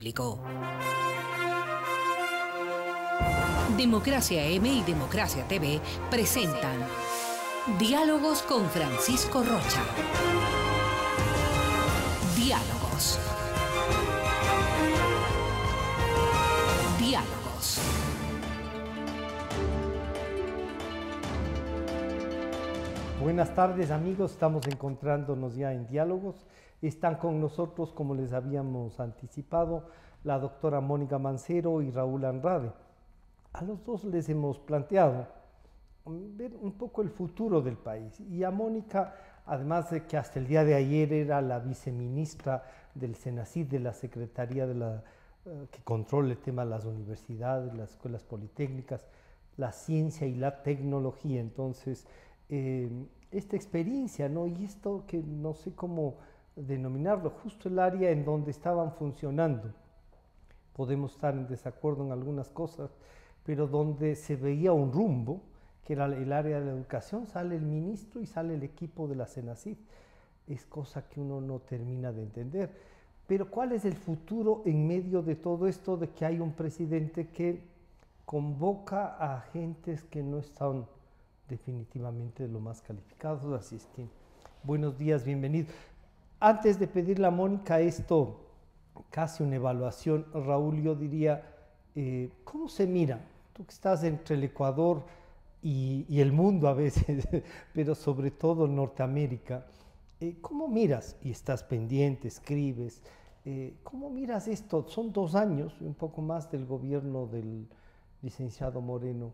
explicó. Democracia M y Democracia TV presentan Diálogos con Francisco Rocha. Diálogos. Diálogos. Buenas tardes, amigos, estamos encontrándonos ya en Diálogos. Están con nosotros, como les habíamos anticipado, la doctora Mónica Mancero y Raúl Andrade. A los dos les hemos planteado ver un poco el futuro del país. Y a Mónica, además de que hasta el día de ayer era la viceministra del SENACID, de la Secretaría que controla el tema de las universidades, las escuelas politécnicas, la ciencia y la tecnología. Entonces, esta experiencia, ¿no? Y esto que no sé cómo denominarlo, justo el área en donde estaban funcionando. Podemos estar en desacuerdo en algunas cosas, pero donde se veía un rumbo, que era el área de la educación, sale el ministro y sale el equipo de la SENACID. Es cosa que uno no termina de entender. Pero ¿cuál es el futuro en medio de todo esto de que hay un presidente que convoca a agentes que no están definitivamente lo más calificados? Así es que, buenos días, bienvenido. Antes de pedirle a Mónica esto, casi una evaluación, Raúl, yo diría, ¿cómo se mira? Tú que estás entre el Ecuador y el mundo a veces, pero sobre todo Norteamérica, ¿cómo miras? Y estás pendiente, escribes, ¿cómo miras esto? Son 2 años, un poco más del gobierno del licenciado Moreno.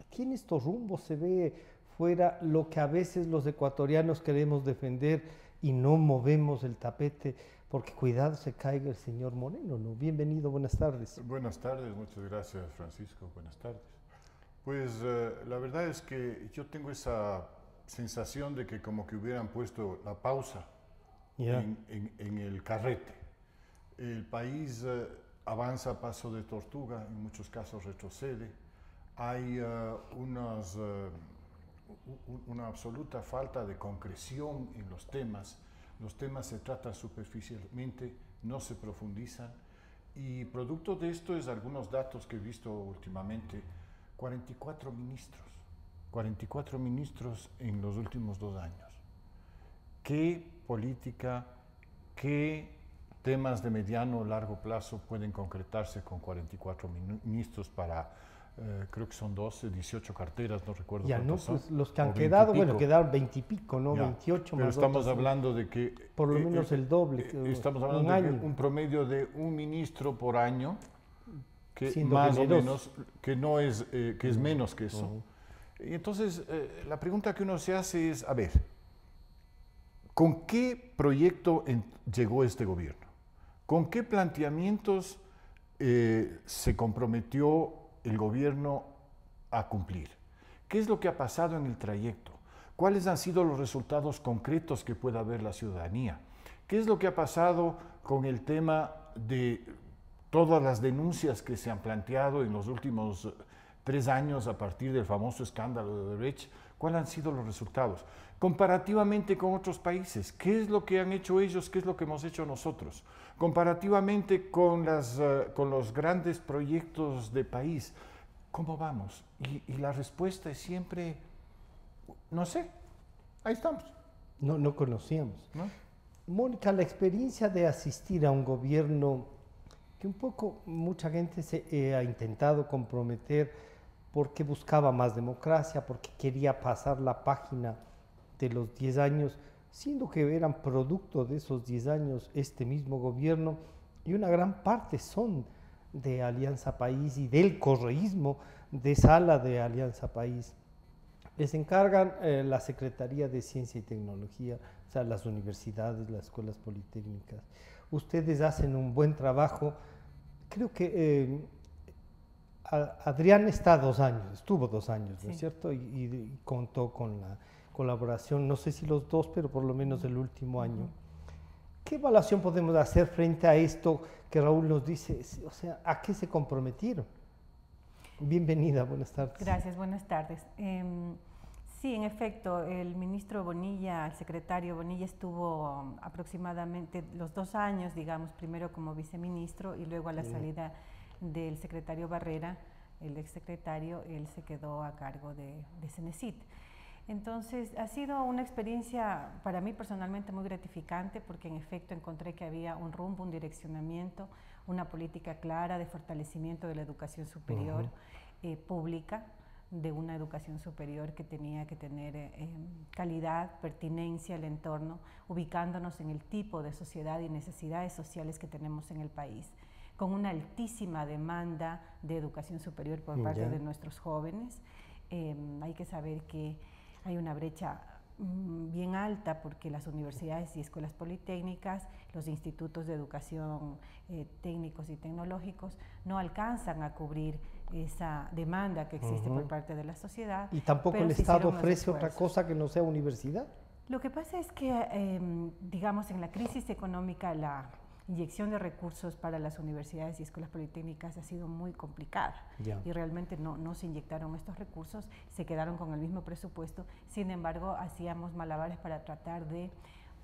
¿Tiene estos rumbos? ¿Se ve fuera lo que a veces los ecuatorianos queremos defender y no movemos el tapete? Porque cuidado se caiga el señor Moreno, ¿no? Bienvenido, buenas tardes. Buenas tardes, muchas gracias, Francisco, buenas tardes. Pues la verdad es que yo tengo esa sensación de que como que hubieran puesto la pausa en el carrete. El país avanza a paso de tortuga, en muchos casos retrocede. Hay una absoluta falta de concreción en los temas se tratan superficialmente, no se profundizan, y producto de esto es algunos datos que he visto últimamente: 44 ministros en los últimos 2 años. ¿Qué política, qué temas de mediano o largo plazo pueden concretarse con 44 ministros para... creo que son 12, 18 carteras, no recuerdo ya cuántos no, pues son, los que han quedado, bueno, quedaron 20 y pico, ¿no? Ya, 28 pero más estamos otros, hablando de que... por lo menos el doble. Estamos hablando de un promedio de 1 ministro por año, que siendo más generoso, o menos, que no es, que es menos que eso. Y entonces, la pregunta que uno se hace es, a ver, ¿con qué proyecto llegó este gobierno? ¿Con qué planteamientos se comprometió el gobierno a cumplir? ¿Qué es lo que ha pasado en el trayecto? ¿Cuáles han sido los resultados concretos que pueda ver la ciudadanía? ¿Qué es lo que ha pasado con el tema de todas las denuncias que se han planteado en los últimos 3 años a partir del famoso escándalo de Odebrecht? ¿Cuáles han sido los resultados? Comparativamente con otros países, ¿qué es lo que han hecho ellos? ¿Qué es lo que hemos hecho nosotros? Comparativamente con los grandes proyectos de país, ¿cómo vamos? Y la respuesta es siempre, no sé, ahí estamos. No conocíamos. ¿No? Mónica, la experiencia de asistir a un gobierno que un poco mucha gente se ha intentado comprometer porque buscaba más democracia, porque quería pasar la página de los 10 años, siendo que eran producto de esos 10 años este mismo gobierno, y una gran parte son de Alianza País y del correísmo de esa ala de Alianza País. Les encargan la Secretaría de Ciencia y Tecnología, o sea, las universidades, las escuelas politécnicas. Ustedes hacen un buen trabajo. Creo que Adrián está 2 años, estuvo 2 años, ¿no es cierto? Y contó con la colaboración, no sé si los 2, pero por lo menos el último año. ¿Qué evaluación podemos hacer frente a esto que Raúl nos dice? O sea, ¿a qué se comprometieron? Bienvenida, buenas tardes. Gracias, buenas tardes. Sí, en efecto, el ministro Bonilla, el secretario Bonilla estuvo aproximadamente los 2 años, digamos, primero como viceministro y luego a la salida del secretario Barrera, el exsecretario, él se quedó a cargo de Cenecit. Entonces, ha sido una experiencia para mí personalmente muy gratificante porque en efecto encontré que había un rumbo, un direccionamiento, una política clara de fortalecimiento de la educación superior pública, de una educación superior que tenía que tener calidad, pertinencia al entorno, ubicándonos en el tipo de sociedad y necesidades sociales que tenemos en el país, con una altísima demanda de educación superior por parte de nuestros jóvenes. Hay que saber que hay una brecha bien alta porque las universidades y escuelas politécnicas, los institutos de educación técnicos y tecnológicos no alcanzan a cubrir esa demanda que existe por parte de la sociedad. ¿Y tampoco el Estado ofrece otra cosa que no sea universidad? Lo que pasa es que, digamos, en la crisis económica, la inyección de recursos para las universidades y escuelas politécnicas ha sido muy complicada y realmente no se inyectaron estos recursos, se quedaron con el mismo presupuesto, sin embargo hacíamos malabares para tratar de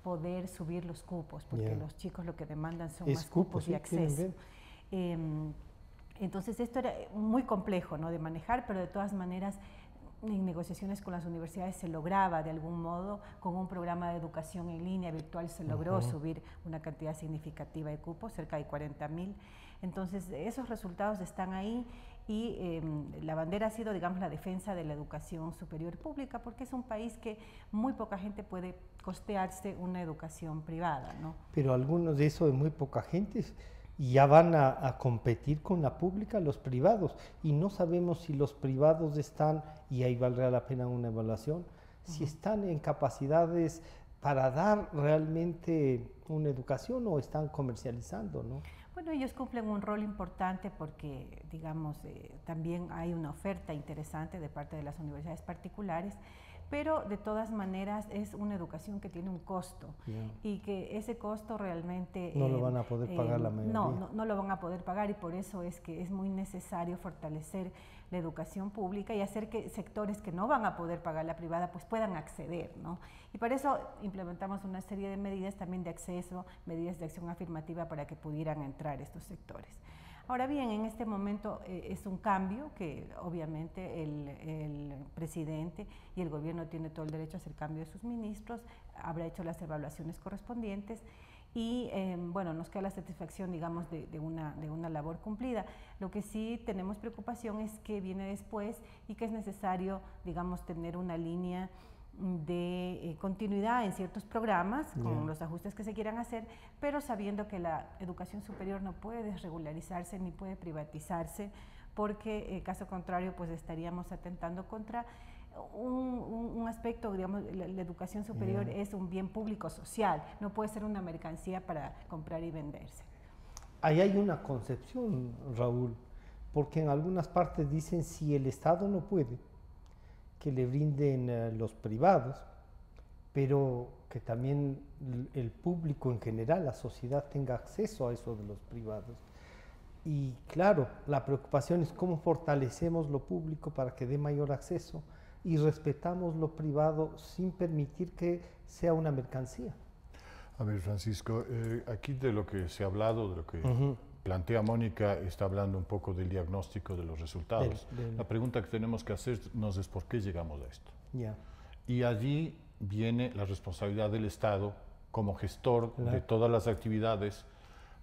poder subir los cupos, porque los chicos lo que demandan son más cupos y acceso. Entonces esto era muy complejo, ¿no?, de manejar, pero de todas maneras en negociaciones con las universidades se lograba de algún modo, con un programa de educación en línea virtual se logró subir una cantidad significativa de cupos, cerca de 40.000. Entonces esos resultados están ahí y la bandera ha sido, digamos, la defensa de la educación superior pública, porque es un país que muy poca gente puede costearse una educación privada, ¿no? Pero algunos de esos de muy poca gente ya van a competir con la pública, los privados, y no sabemos si los privados están, y ahí valdrá la pena una evaluación, si están en capacidades para dar realmente una educación o están comercializando, ¿no? Bueno, ellos cumplen un rol importante porque, digamos, también hay una oferta interesante de parte de las universidades particulares, pero de todas maneras es una educación que tiene un costo y que ese costo realmente no lo van a poder pagar la mayoría. No lo van a poder pagar y por eso es que es muy necesario fortalecer la educación pública y hacer que sectores que no van a poder pagar la privada pues puedan acceder, ¿no? Y para eso implementamos una serie de medidas también de acceso, medidas de acción afirmativa para que pudieran entrar estos sectores. Ahora bien, en este momento es un cambio que obviamente el presidente y el gobierno tiene todo el derecho a hacer cambio de sus ministros, habrá hecho las evaluaciones correspondientes y bueno, nos queda la satisfacción, digamos, de una labor cumplida. Lo que sí tenemos preocupación es que viene después y que es necesario, digamos, tener una línea de continuidad en ciertos programas con los ajustes que se quieran hacer, pero sabiendo que la educación superior no puede desregularizarse ni puede privatizarse, porque caso contrario pues estaríamos atentando contra un aspecto, digamos, la educación superior es un bien público social, no puede ser una mercancía para comprar y venderse. Ahí hay una concepción, Raúl, porque en algunas partes dicen si el Estado no puede, que le brinden los privados, pero que también el público en general, la sociedad, tenga acceso a eso de los privados. Y claro, la preocupación es cómo fortalecemos lo público para que dé mayor acceso y respetamos lo privado sin permitir que sea una mercancía. A ver, Francisco, aquí de lo que se ha hablado, de lo que plantea Mónica, está hablando un poco del diagnóstico de los resultados. La pregunta que tenemos que hacernos es por qué llegamos a esto. Y allí viene la responsabilidad del Estado como gestor de todas las actividades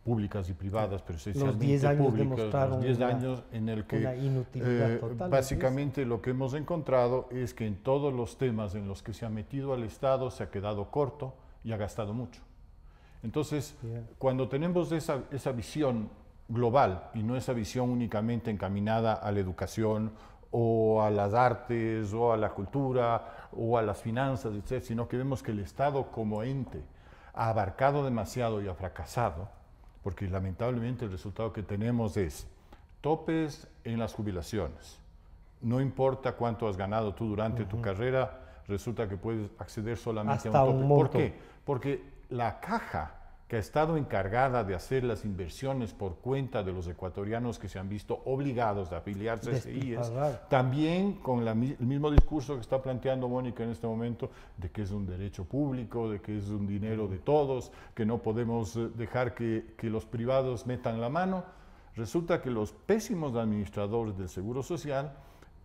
públicas y privadas, pero esencialmente públicas. Los 10 años en el que básicamente lo que hemos encontrado es que en todos los temas en los que se ha metido al Estado se ha quedado corto y ha gastado mucho. Entonces, cuando tenemos esa visión global y no esa visión únicamente encaminada a la educación o a las artes o a la cultura o a las finanzas, etc., sino que vemos que el Estado como ente ha abarcado demasiado y ha fracasado, porque lamentablemente el resultado que tenemos es topes en las jubilaciones. No importa cuánto has ganado tú durante tu carrera, resulta que puedes acceder solamente hasta a un tope. un monto. ¿Por qué? Porque la caja que ha estado encargada de hacer las inversiones por cuenta de los ecuatorianos que se han visto obligados a afiliarse a ese IES, también con el mismo discurso que está planteando Mónica en este momento, de que es un derecho público, de que es un dinero de todos, que no podemos dejar que los privados metan la mano. Resulta que los pésimos administradores del Seguro Social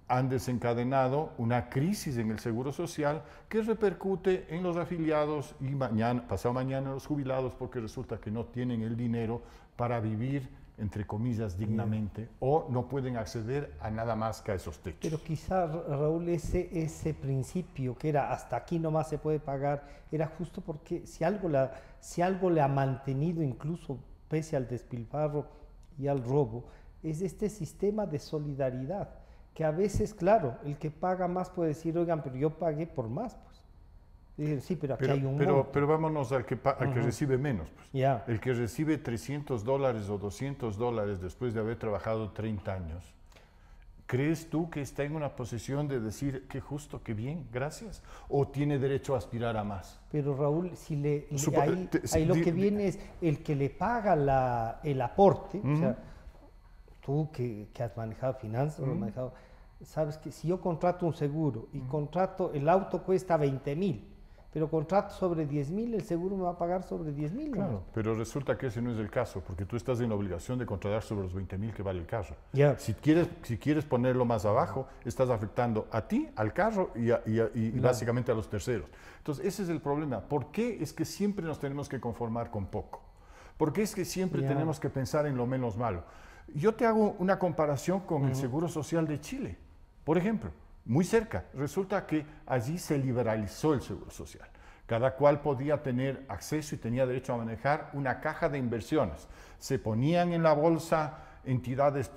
han desencadenado una crisis en el Seguro Social que repercute en los afiliados y pasado mañana en los jubilados, porque resulta que no tienen el dinero para vivir, entre comillas, dignamente, o no pueden acceder a nada más que a esos techos. Pero quizá, Raúl, ese principio que era hasta aquí nomás se puede pagar, era justo porque si algo le ha mantenido, incluso pese al despilfarro y al robo, es este sistema de solidaridad, que a veces, claro, el que paga más puede decir, oigan, pero yo pagué por más, pues. Dicen, sí, pero aquí hay un monto. Pero vámonos al que recibe menos, pues. Yeah. El que recibe $300 o $200 después de haber trabajado 30 años. ¿Crees tú que está en una posición de decir qué justo, qué bien, gracias? ¿O tiene derecho a aspirar a más? Pero Raúl, ahí lo que viene es el que le paga el aporte, o sea, tú que has manejado finanzas, has manejado, sabes que si yo contrato un seguro y el auto cuesta 20,000, pero contrato sobre 10,000, el seguro me va a pagar sobre 10,000. Claro, ¿no? pero resulta que ese no es el caso, porque tú estás en la obligación de contratar sobre los 20,000 que vale el carro. Yeah. Si quieres ponerlo más abajo, estás afectando a ti, al carro y básicamente a los terceros. Entonces, ese es el problema. ¿Por qué es que siempre nos tenemos que conformar con poco? ¿Por qué es que siempre tenemos que pensar en lo menos malo? Yo te hago una comparación con el Seguro Social de Chile, por ejemplo. Muy cerca, resulta que allí se liberalizó el Seguro Social. Cada cual podía tener acceso y tenía derecho a manejar una caja de inversiones. Se ponían en la bolsa entidades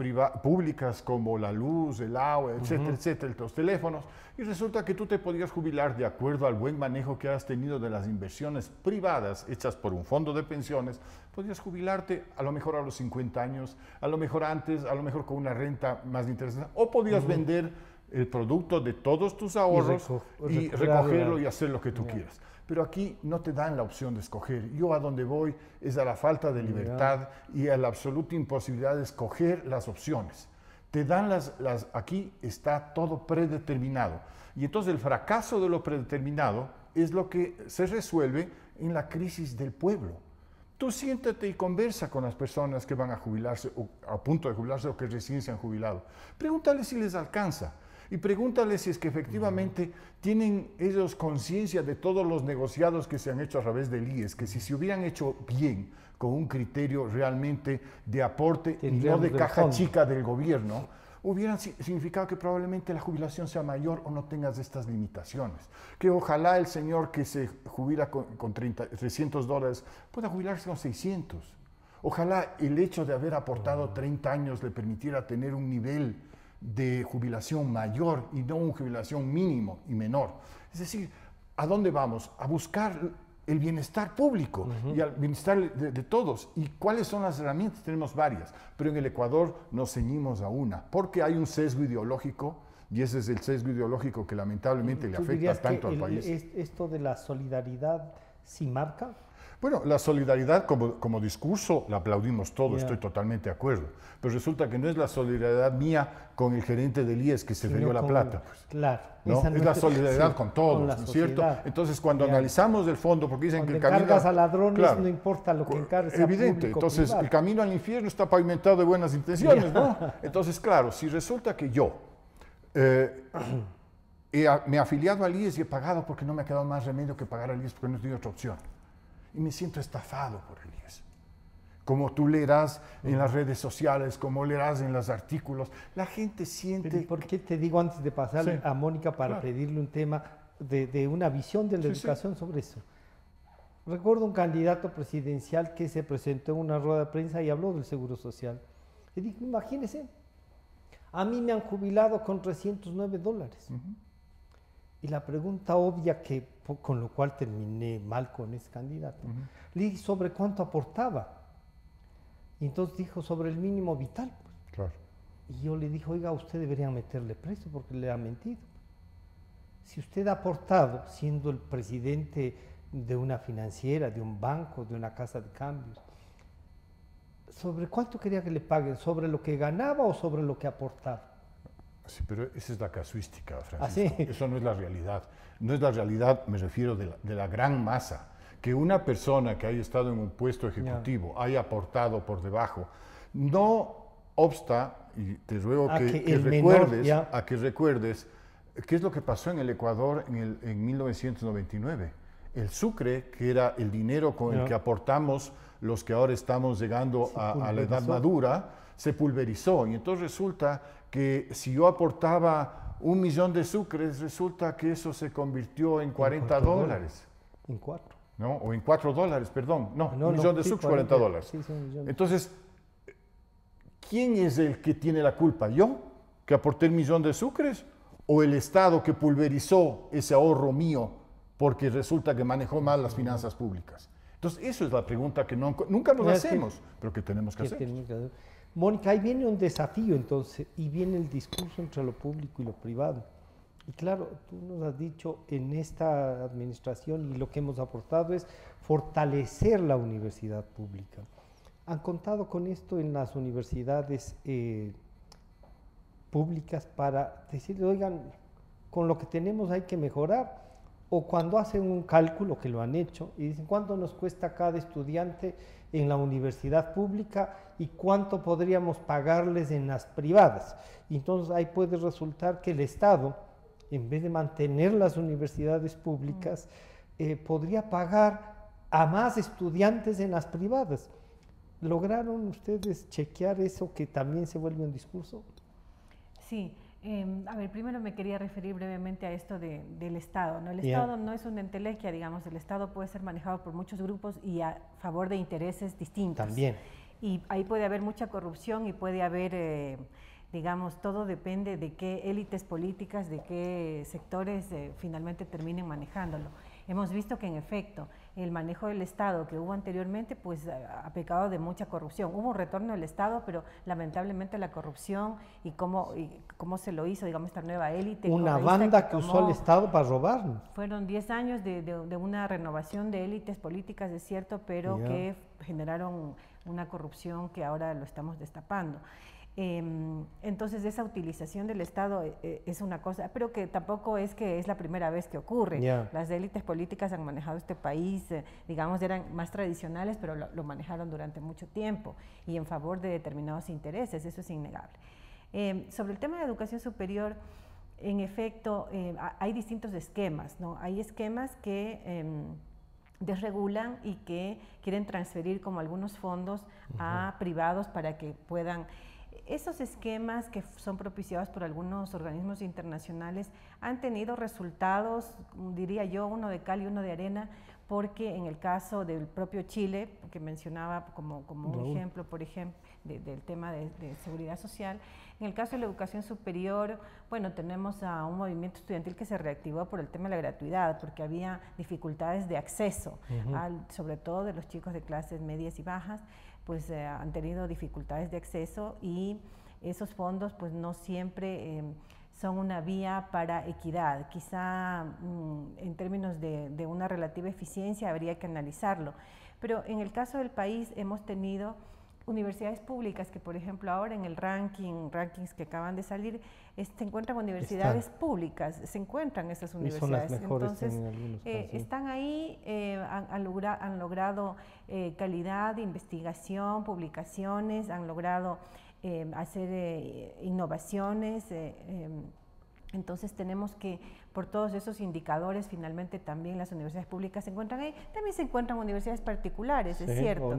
públicas como la luz, el agua, etcétera, etcétera, los teléfonos, y resulta que tú te podías jubilar de acuerdo al buen manejo que has tenido de las inversiones privadas hechas por un fondo de pensiones. Podías jubilarte a lo mejor a los 50 años, a lo mejor antes, a lo mejor con una renta más interesante, o podías vender el producto de todos tus ahorros y recogerlo y hacer lo que tú quieras. Pero aquí no te dan la opción de escoger. Yo a donde voy es a la falta de libertad y a la absoluta imposibilidad de escoger las opciones. Te dan aquí está todo predeterminado. Y entonces el fracaso de lo predeterminado es lo que se resuelve en la crisis del pueblo. Tú siéntate y conversa con las personas que van a jubilarse o a punto de jubilarse o que recién se han jubilado. Pregúntale si les alcanza. Y pregúntale si es que efectivamente tienen ellos conciencia de todos los negociados que se han hecho a través del IES, que si se hubieran hecho bien, con un criterio realmente de aporte y no de caja chica del gobierno, hubieran significado que probablemente la jubilación sea mayor o no tengas estas limitaciones. Que ojalá el señor que se jubila con $300 pueda jubilarse con 600. Ojalá el hecho de haber aportado 30 años le permitiera tener un nivel de jubilación mayor y no una jubilación mínimo y menor. Es decir, ¿a dónde vamos? A buscar el bienestar público y al bienestar de todos. ¿Y cuáles son las herramientas? Tenemos varias, pero en el Ecuador nos ceñimos a una, porque hay un sesgo ideológico, y ese es el sesgo ideológico que lamentablemente le afecta tanto al país. ¿Esto de la solidaridad sí marca? Bueno, la solidaridad como discurso la aplaudimos todos, estoy totalmente de acuerdo. Pero resulta que no es la solidaridad mía con el gerente del IES que se le dio la plata. Pues, claro. ¿no? Es la solidaridad con todos, ¿no es cierto? Entonces, cuando analizamos el fondo, porque dicen que el camino... Cuando encargas a ladrones, no importa lo que encargues. Evidente, entonces privado. El camino al infierno está pavimentado de buenas intenciones, ¿no? Entonces, claro, si resulta que yo me he afiliado al IES y he pagado porque no me ha quedado más remedio que pagar al IES porque no he tenido otra opción. Y me siento estafado por el IES. Como tú leerás en las redes sociales, como leerás en los artículos, la gente siente... Pero ¿por qué te digo antes de pasar a Mónica para pedirle un tema de una visión de la educación sobre eso? Recuerdo un candidato presidencial que se presentó en una rueda de prensa y habló del Seguro Social. Y dijo, imagínense, a mí me han jubilado con $309. Y la pregunta obvia con lo cual terminé mal con ese candidato, le dije sobre cuánto aportaba. Y entonces dijo sobre el mínimo vital. Pues. Claro. Y yo le dije, oiga, usted debería meterle preso porque le ha mentido. Si usted ha aportado, siendo el presidente de una financiera, de un banco, de una casa de cambios. ¿Sobre cuánto quería que le paguen? ¿Sobre lo que ganaba o sobre lo que aportaba? Sí, pero esa es la casuística, Francisco. ¿Ah, sí? Eso no es la realidad. No es la realidad, me refiero de la gran masa. Que una persona que haya estado en un puesto ejecutivo haya aportado por debajo, no obsta, y te ruego que recuerdes qué es lo que pasó en el Ecuador en 1999. El sucre, que era el dinero con el que aportamos los que ahora estamos llegando a la edad madura, se pulverizó. Y entonces resulta que si yo aportaba 1 millón de sucres, resulta que eso se convirtió en 40 dólares. En 4. ¿No? O en 4 dólares, perdón. No, 1 millón de sucres, 40 dólares. Sí, entonces, ¿quién es el que tiene la culpa? ¿Yo, que aporté 1 millón de sucres? ¿O el Estado que pulverizó ese ahorro mío porque resulta que manejó mal las finanzas públicas? Entonces, eso es la pregunta que nunca nos hacemos, pero que tenemos que hacer. Mónica, ahí viene un desafío entonces, y viene el discurso entre lo público y lo privado. Y claro, tú nos has dicho en esta administración, y lo que hemos aportado es fortalecer la universidad pública. ¿Han contado con esto en las universidades públicas para decirle, oigan, con lo que tenemos hay que mejorar? O cuando hacen un cálculo, que lo han hecho, y dicen, ¿cuánto nos cuesta cada estudiante en la universidad pública y cuánto podríamos pagarles en las privadas? Y entonces ahí puede resultar que el Estado, en vez de mantener las universidades públicas, podría pagar a más estudiantes en las privadas. ¿Lograron ustedes chequear eso que también se vuelve un discurso? Sí. A ver, primero me quería referir brevemente a esto del Estado, ¿no? El Estado no es una entelequia, digamos, el Estado puede ser manejado por muchos grupos y a favor de intereses distintos. También. Y ahí puede haber mucha corrupción y puede haber, digamos, todo depende de qué élites políticas, de qué sectores finalmente terminen manejándolo. Hemos visto que en efecto el manejo del Estado que hubo anteriormente pues ha pecado de mucha corrupción. Hubo un retorno del Estado, pero lamentablemente la corrupción y cómo se lo hizo, digamos, esta nueva élite. Una banda que usó el Estado para robarnos. Fueron 10 años de una renovación de élites políticas, es cierto, pero que generaron una corrupción que ahora lo estamos destapando. Entonces esa utilización del Estado es una cosa, pero que tampoco es que es la primera vez que ocurre. Las élites políticas han manejado este país, digamos, eran más tradicionales, pero lo manejaron durante mucho tiempo y en favor de determinados intereses, eso es innegable. Sobre el tema de educación superior, en efecto, hay distintos esquemas, ¿no? Hay esquemas que desregulan y que quieren transferir como algunos fondos a privados para que puedan... Esos esquemas que son propiciados por algunos organismos internacionales han tenido resultados, diría yo, uno de cal y uno de arena, porque en el caso del propio Chile, que mencionaba como un ejemplo, por ejemplo, del tema de seguridad social, en el caso de la educación superior, bueno, tenemos a un movimiento estudiantil que se reactivó por el tema de la gratuidad, porque había dificultades de acceso, sobre todo de los chicos de clases medias y bajas, pues han tenido dificultades de acceso y esos fondos pues no siempre son una vía para equidad. Quizá en términos de una relativa eficiencia habría que analizarlo, pero en el caso del país hemos tenido universidades públicas que, por ejemplo, ahora en el rankings que acaban de salir, se encuentran universidades públicas, se encuentran esas universidades. Son las mejores. Entonces, en algunos casos, están ahí, han logrado calidad de investigación, publicaciones, han logrado hacer innovaciones. Entonces tenemos que, por todos esos indicadores, finalmente también las universidades públicas se encuentran ahí. También se encuentran universidades particulares, es cierto.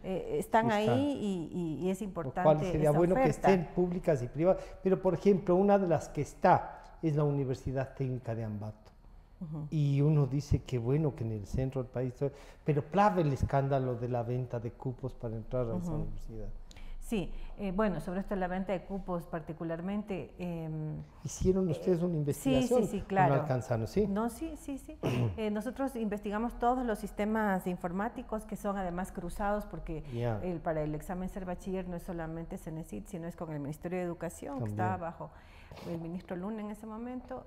Están ahí y es importante. Lo cual sería bueno que estén públicas y privadas. Pero, por ejemplo, una de las que está es la Universidad Técnica de Ambato. Y uno dice que bueno, que en el centro del país, pero clave el escándalo de la venta de cupos para entrar a esa universidad. Sí, bueno, sobre esto de la venta de cupos particularmente... ¿Hicieron ustedes una investigación? Sí, claro. ¿No alcanzaron, sí? No, sí. Nosotros investigamos todos los sistemas informáticos que son además cruzados porque para el examen ser bachiller no es solamente CENESID, sino es con el Ministerio de Educación, que estaba bajo el ministro Luna en ese momento.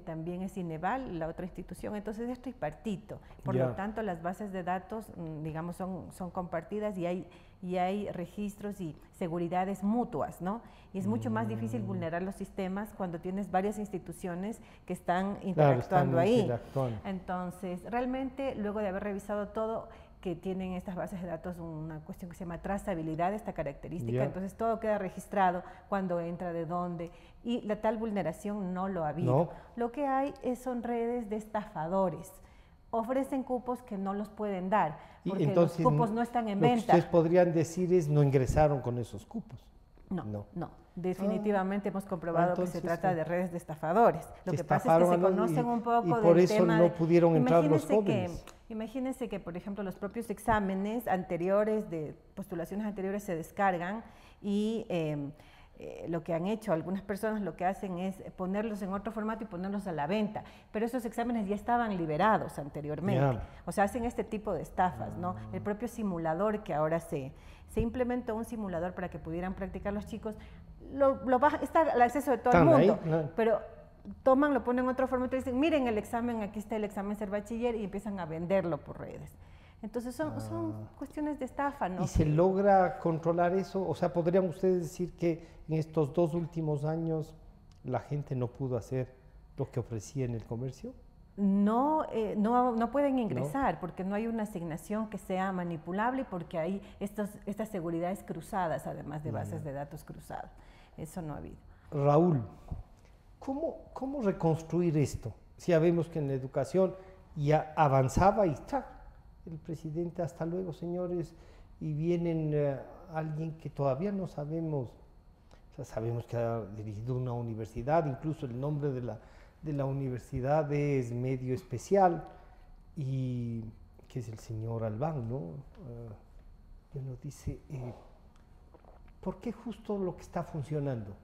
también es Ineval, la otra institución, entonces es tripartito. Por Ya. lo tanto, las bases de datos, digamos, son compartidas y hay registros y seguridades mutuas, ¿no? Y es mucho más difícil vulnerar los sistemas cuando tienes varias instituciones que están interactuando ahí. interactuando. Entonces, realmente, luego de haber revisado todo, que tienen estas bases de datos una cuestión que se llama trazabilidad, esta característica, Ya. entonces todo queda registrado, cuándo entra, de dónde, y la tal vulneración no lo ha habido. No. Lo que hay son redes de estafadores, ofrecen cupos que no los pueden dar, Y porque entonces, los cupos no están en lo que venta. ustedes podrían decir es no ingresaron con esos cupos. No, definitivamente hemos comprobado que se entonces, trata de redes de estafadores. Lo que pasa es que estafaron se a los- conocen un poco y del por eso tema no de- pudieron entrar los Imagínense jóvenes. Imagínense que, por ejemplo, los propios exámenes anteriores, de postulaciones anteriores, se descargan y lo que han hecho algunas personas, lo que hacen es ponerlos en otro formato y ponerlos a la venta, pero esos exámenes ya estaban liberados anteriormente. Ya. O sea, hacen este tipo de estafas, ¿no? El propio simulador que ahora se implementó, un simulador para que pudieran practicar los chicos, está al acceso de todo el Están ahí, mundo, claro. pero toman, lo ponen en otro formato y dicen, miren el examen, aquí está el examen ser bachiller, y empiezan a venderlo por redes. Entonces son cuestiones de estafa, ¿no? ¿Y se logra controlar eso? O sea, ¿podrían ustedes decir que en estos 2 últimos años la gente no pudo hacer lo que ofrecía en el comercio? No pueden ingresar porque no hay una asignación que sea manipulable y porque hay estas seguridades cruzadas, además de bases de datos cruzadas. Eso no ha habido. Raúl, ¿cómo reconstruir esto? Si ya vemos que en la educación ya avanzaba y el presidente, hasta luego señores, y vienen alguien que todavía no sabemos, o sea, sabemos que ha dirigido una universidad, incluso el nombre de la universidad es medio especial, y que es el señor Albán, ¿no? Que nos dice, ¿por qué justo lo que está funcionando?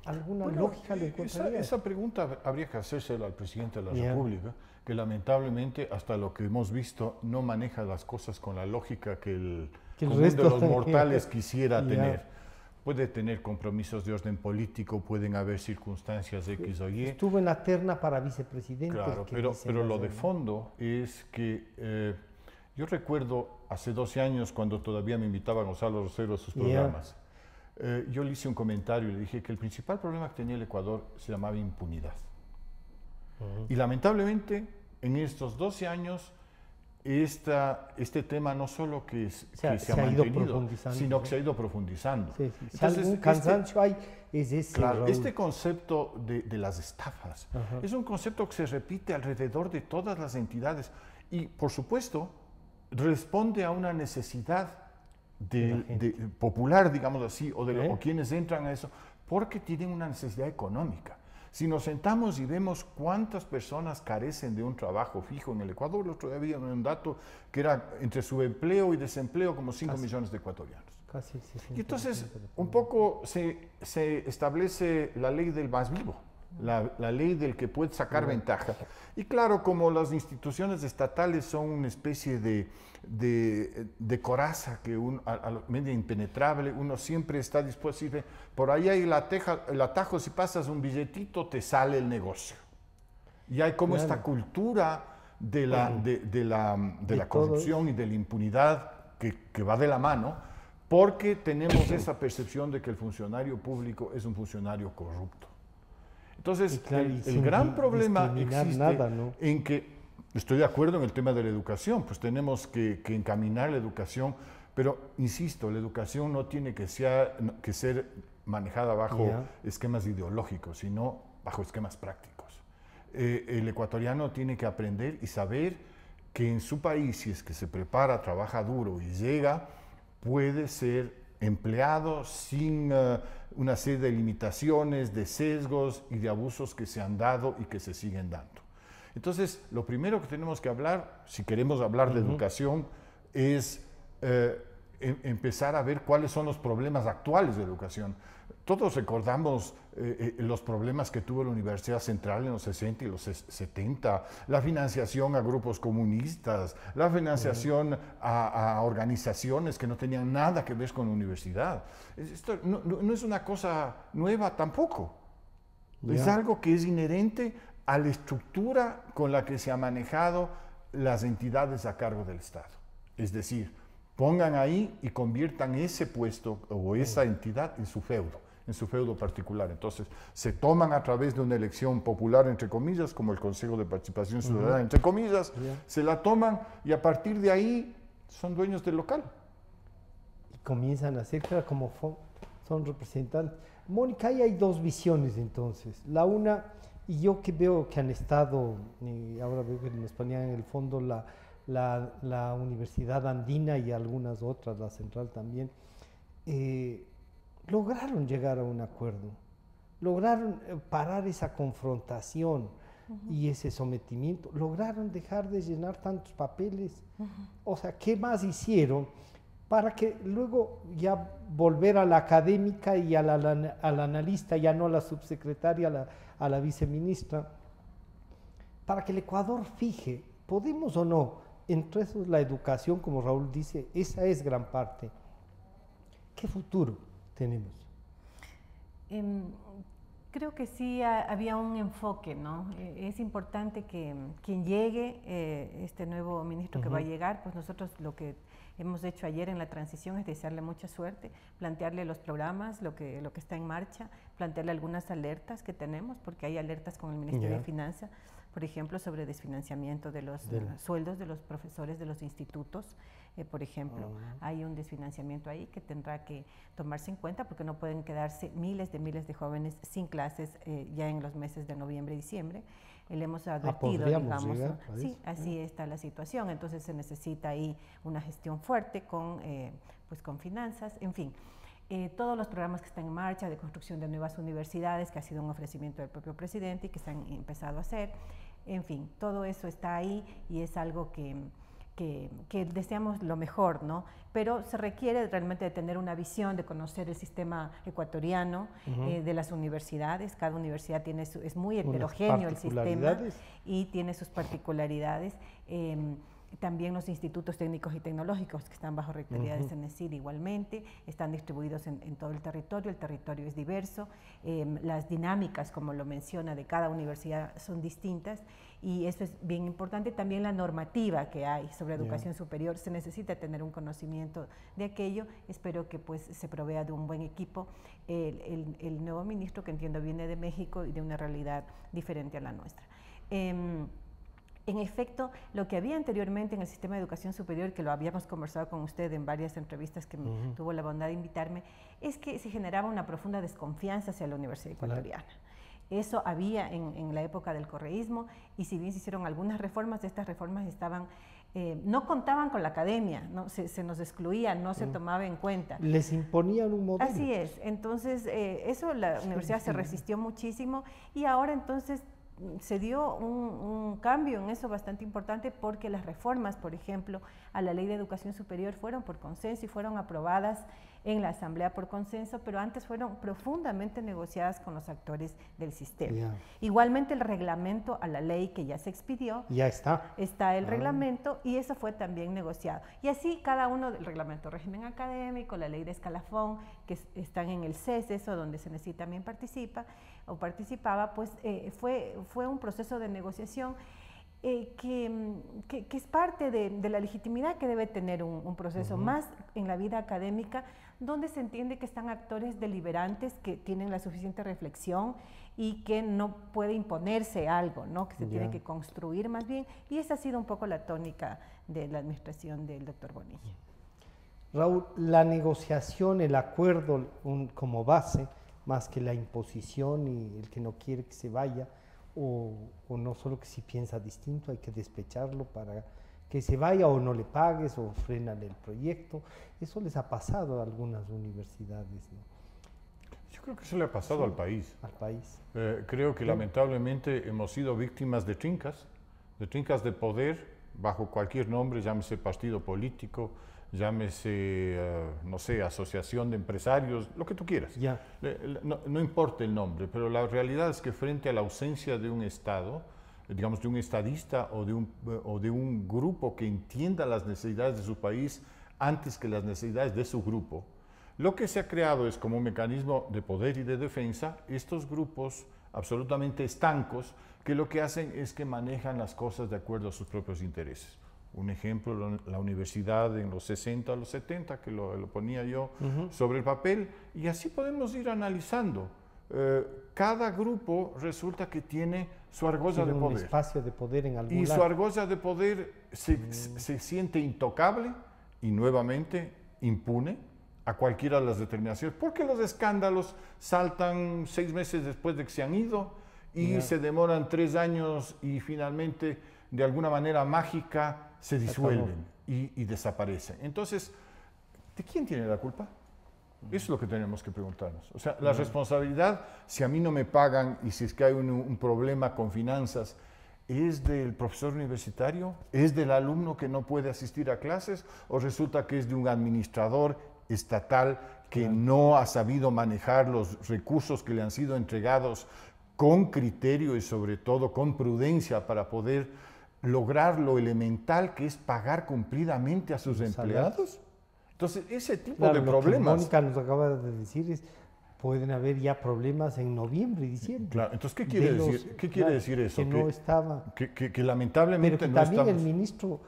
¿Alguna lógica le encontraría? Esa pregunta habría que hacérsela al presidente de la Ya. República, que lamentablemente, hasta lo que hemos visto, no maneja las cosas con la lógica que el común de resto los mortales quisiera Ya. tener. Puede tener compromisos de orden político, pueden haber circunstancias X o Y. Estuvo en la terna para vicepresidente. Claro, que pero dicen lo las de demás. fondo es que yo recuerdo hace 12 años cuando todavía me invitaba Gonzalo Rosero a sus Ya. programas. Yo le hice un comentario y le dije que el principal problema que tenía el Ecuador se llamaba impunidad. Y lamentablemente en estos 12 años este tema no solo que se ha ido mantenido, profundizando, sino ¿no? que se ha ido profundizando. Sí, sí. Si Entonces, algún cansancio hay, es ese. Claro, Raúl. este concepto de las estafas es un concepto que se repite alrededor de todas las entidades y, por supuesto, responde a una necesidad popular, digamos así, o quienes entran a eso, porque tienen una necesidad económica. Si nos sentamos y vemos cuántas personas carecen de un trabajo fijo en el Ecuador, el otro día había un dato que era entre subempleo y desempleo como 5 millones de ecuatorianos. Casi el 60%. Y entonces, un poco se establece la ley del más vivo, la ley del que puede sacar ventaja. Y claro, como las instituciones estatales son una especie de coraza que medio impenetrable, uno siempre está dispuesto a decir, por ahí hay el atajo, si pasas un billetito te sale el negocio. Y hay como esta cultura de la corrupción y de la impunidad que va de la mano, porque tenemos esa percepción de que el funcionario público es un funcionario corrupto. Entonces, claro, el gran problema existe nada, ¿no? en que, estoy de acuerdo en el tema de la educación, pues tenemos que encaminar la educación, pero insisto, la educación no tiene que ser manejada bajo esquemas ideológicos, sino bajo esquemas prácticos. El ecuatoriano tiene que aprender y saber que en su país, si es que se prepara, trabaja duro y llega, puede ser empleado sin una serie de limitaciones, de sesgos y de abusos que se han dado y que se siguen dando. Entonces, lo primero que tenemos que hablar, si queremos hablar de educación, es empezar a ver cuáles son los problemas actuales de educación. Todos recordamos los problemas que tuvo la Universidad Central en los 60 y los 70, la financiación a grupos comunistas, la financiación a organizaciones que no tenían nada que ver con la universidad. Esto no es una cosa nueva tampoco. Es algo que es inherente a la estructura con la que se han manejado las entidades a cargo del Estado. Es decir, pongan ahí y conviertan ese puesto o esa entidad en su feudo particular. Entonces, se toman a través de una elección popular, entre comillas, como el Consejo de Participación Ciudadana, entre comillas, se la toman y a partir de ahí son dueños del local. Y comienzan a ser, claro, como son representantes. Mónica, ahí hay dos visiones entonces. La una, y yo que veo que han estado, y ahora veo que nos ponían en el fondo la Universidad Andina y algunas otras, la Central también, lograron llegar a un acuerdo, lograron parar esa confrontación y ese sometimiento, lograron dejar de llenar tantos papeles. O sea, ¿qué más hicieron para que luego ya volver a la académica y al analista, ya no a la subsecretaria, a la viceministra, para que el Ecuador fije, podemos o no, entre eso la educación, como Raúl dice, esa es gran parte. ¿Qué futuro tenemos? Creo que sí había un enfoque, ¿no? Es importante que quien llegue, este nuevo ministro que va a llegar, pues nosotros lo que hemos hecho ayer en la transición es desearle mucha suerte, plantearle los programas, lo que está en marcha, plantearle algunas alertas que tenemos, porque hay alertas con el Ministerio de Finanzas, por ejemplo, sobre desfinanciamiento de los sueldos de los profesores de los institutos, por ejemplo. Hay un desfinanciamiento ahí que tendrá que tomarse en cuenta porque no pueden quedarse miles de jóvenes sin clases ya en los meses de noviembre y diciembre. Le hemos advertido, digamos, ¿no? Sí, así está la situación, entonces se necesita ahí una gestión fuerte con finanzas, en fin. Todos los programas que están en marcha de construcción de nuevas universidades, que ha sido un ofrecimiento del propio presidente y que se han empezado a hacer, en fin, todo eso está ahí y es algo que deseamos lo mejor, ¿no? Pero se requiere realmente de tener una visión, de conocer el sistema ecuatoriano, de las universidades. Cada universidad es muy heterogéneo el sistema y tiene sus particularidades. También los institutos técnicos y tecnológicos que están bajo rectoría de CENESID igualmente, están distribuidos en todo el territorio es diverso, las dinámicas, como lo menciona, de cada universidad son distintas y eso es bien importante. También la normativa que hay sobre educación superior, se necesita tener un conocimiento de aquello. Espero que pues se provea de un buen equipo. El nuevo ministro, que entiendo viene de México y de una realidad diferente a la nuestra. En efecto, lo que había anteriormente en el sistema de educación superior, que lo habíamos conversado con usted en varias entrevistas que tuvo la bondad de invitarme, es que se generaba una profunda desconfianza hacia la Universidad Ecuatoriana. Eso había en la época del correísmo, y si bien se hicieron algunas reformas, estas reformas estaban, no contaban con la academia, ¿no? Se nos excluía, no se tomaba en cuenta. Les imponían un modelo. Así es, entonces eso la universidad se resistió muchísimo, y ahora entonces se dio un cambio en eso bastante importante, porque las reformas, por ejemplo, a la Ley de Educación Superior fueron por consenso y fueron aprobadas en la Asamblea por consenso, pero antes fueron profundamente negociadas con los actores del sistema. Igualmente el reglamento a la ley, que ya se expidió, ya está el reglamento, y eso fue también negociado. Y así cada uno del reglamento régimen académico, la ley de escalafón, que están en el CES, eso donde CENESID también participaba, pues fue un proceso de negociación que es parte de la legitimidad que debe tener un proceso, más en la vida académica, donde se entiende que están actores deliberantes que tienen la suficiente reflexión y que no puede imponerse algo, ¿no? Que se tiene que construir más bien, y esa ha sido un poco la tónica de la administración del doctor Bonilla. Raúl, la negociación, el acuerdo como base, más que la imposición y el que no quiere que se vaya, o no solo que si piensa distinto hay que despecharlo para que se vaya, o no le pagues o frénale el proyecto. Eso les ha pasado a algunas universidades, ¿no? Yo creo que eso le ha pasado al país. Al país. Creo que lamentablemente hemos sido víctimas de trincas de poder bajo cualquier nombre, llámese partido político, llámese, no sé, asociación de empresarios, lo que tú quieras. No importa el nombre, pero la realidad es que frente a la ausencia de un Estado, digamos de un estadista o de un grupo que entienda las necesidades de su país antes que las necesidades de su grupo, Lo que se ha creado es como un mecanismo de poder y de defensa, estos grupos absolutamente estancos que lo que hacen es que manejan las cosas de acuerdo a sus propios intereses. Un ejemplo, la universidad en los 60 o los 70, que lo ponía yo sobre el papel, y así podemos ir analizando. Cada grupo resulta que tiene su argolla de poder. Un espacio de poder en algún y lado. su argolla de poder se siente intocable y nuevamente impune a cualquiera de las determinaciones, porque los escándalos saltan 6 meses después de que se han ido y se demoran 3 años y finalmente de alguna manera mágica se disuelven y desaparecen. Entonces, ¿de quién tiene la culpa? Eso es lo que tenemos que preguntarnos. O sea, la responsabilidad, si a mí no me pagan y si es que hay un problema con finanzas, ¿es del profesor universitario? ¿Es del alumno que no puede asistir a clases? ¿O resulta que es de un administrador estatal que no ha sabido manejar los recursos que le han sido entregados con criterio y sobre todo con prudencia para poder lograr lo elemental que es pagar cumplidamente a sus empleados? Entonces, ese tipo de problemas... Lo que Mónica nos acaba de decir es, pueden haber ya problemas en noviembre y diciembre. Claro, entonces, ¿qué quiere decir? ¿Qué quiere decir eso? Que no estaba... Que lamentablemente pero que no también estamos... el ministro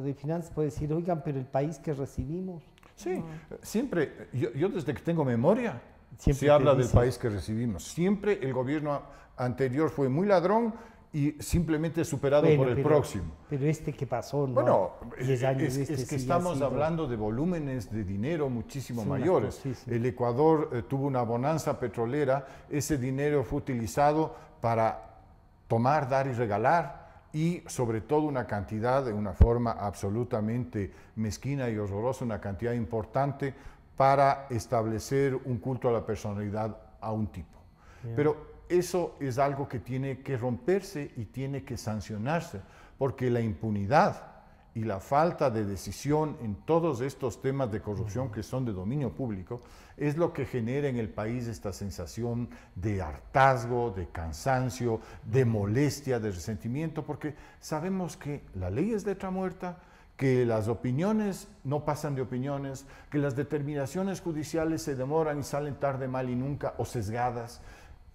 de Finanzas puede decir, oigan, pero el país que recibimos... Sí, siempre, yo desde que tengo memoria, Siempre se habla del dice. país que recibimos. Siempre el gobierno anterior fue muy ladrón y simplemente superado por el próximo. Pero este que pasó, ¿no? Bueno, 10 años es que sí estamos ha sido hablando de volúmenes de dinero muchísimo Sí, una mayores. cosa, sí. El Ecuador tuvo una bonanza petrolera, ese dinero fue utilizado para tomar, dar y regalar, y sobre todo una cantidad, de una forma absolutamente mezquina y horrorosa, una cantidad importante para establecer un culto a la personalidad a un tipo. Pero eso es algo que tiene que romperse y tiene que sancionarse, porque la impunidad y la falta de decisión en todos estos temas de corrupción que son de dominio público es lo que genera en el país esta sensación de hartazgo, de cansancio, de molestia, de resentimiento, porque sabemos que la ley es letra muerta, que las opiniones no pasan de opiniones, que las determinaciones judiciales se demoran y salen tarde, mal y nunca, o sesgadas.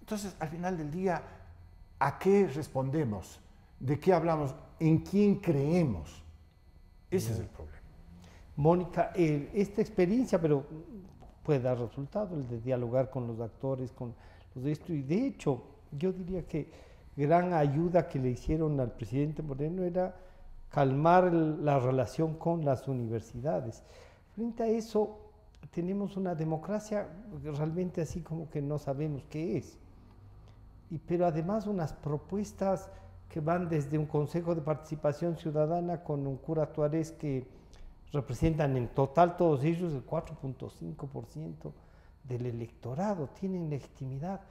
Entonces, al final del día, ¿a qué respondemos? ¿De qué hablamos? ¿En quién creemos? Ese es el problema. Mónica, esta experiencia, pero puede dar resultado, el de dialogar con los actores, con los de esto, y de hecho, yo diría que gran ayuda que le hicieron al presidente Moreno era calmar la relación con las universidades. Frente a eso, tenemos una democracia realmente así como que no sabemos qué es. Pero además unas propuestas que van desde un Consejo de Participación Ciudadana con un cura tuarés que representan en total todos ellos el 4.5% del electorado, tienen legitimidad.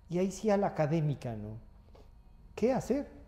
Y ahí sí a la académica, ¿no? ¿Qué hacer?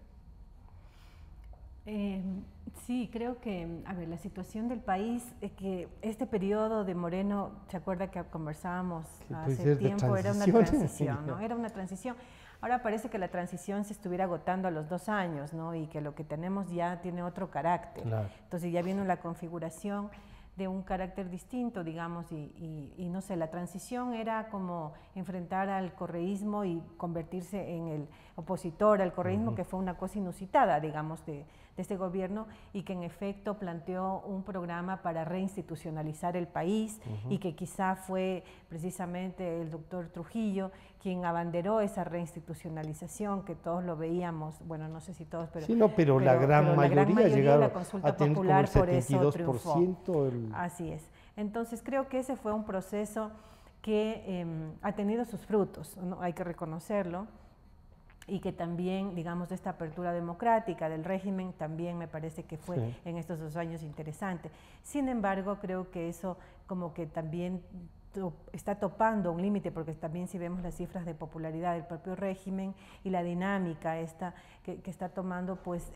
Sí, creo que, a ver, la situación del país, que este periodo de Moreno, ¿se acuerda que conversábamos hace tiempo? Era una transición, ¿no? Era una transición. Ahora parece que la transición se estuviera agotando a los 2 años, ¿no? Y que lo que tenemos ya tiene otro carácter. Claro. Entonces ya viene la configuración de un carácter distinto, digamos, y no sé, la transición era como enfrentar al correísmo y convertirse en el opositor al correísmo, que fue una cosa inusitada, digamos, de este gobierno, y que en efecto planteó un programa para reinstitucionalizar el país, y que quizá fue precisamente el doctor Trujillo quien abanderó esa reinstitucionalización, que todos lo veíamos, bueno, no sé si todos, pero... Sí, no, pero la gran mayoría llegaron a tener como el 72%. Así es. Entonces creo que ese fue un proceso que ha tenido sus frutos, ¿no? Hay que reconocerlo, y que también, digamos, esta apertura democrática del régimen también me parece que fue en estos 2 años interesante. Sin embargo, creo que eso como que también está topando un límite, porque también si vemos las cifras de popularidad del propio régimen y la dinámica esta que está tomando, pues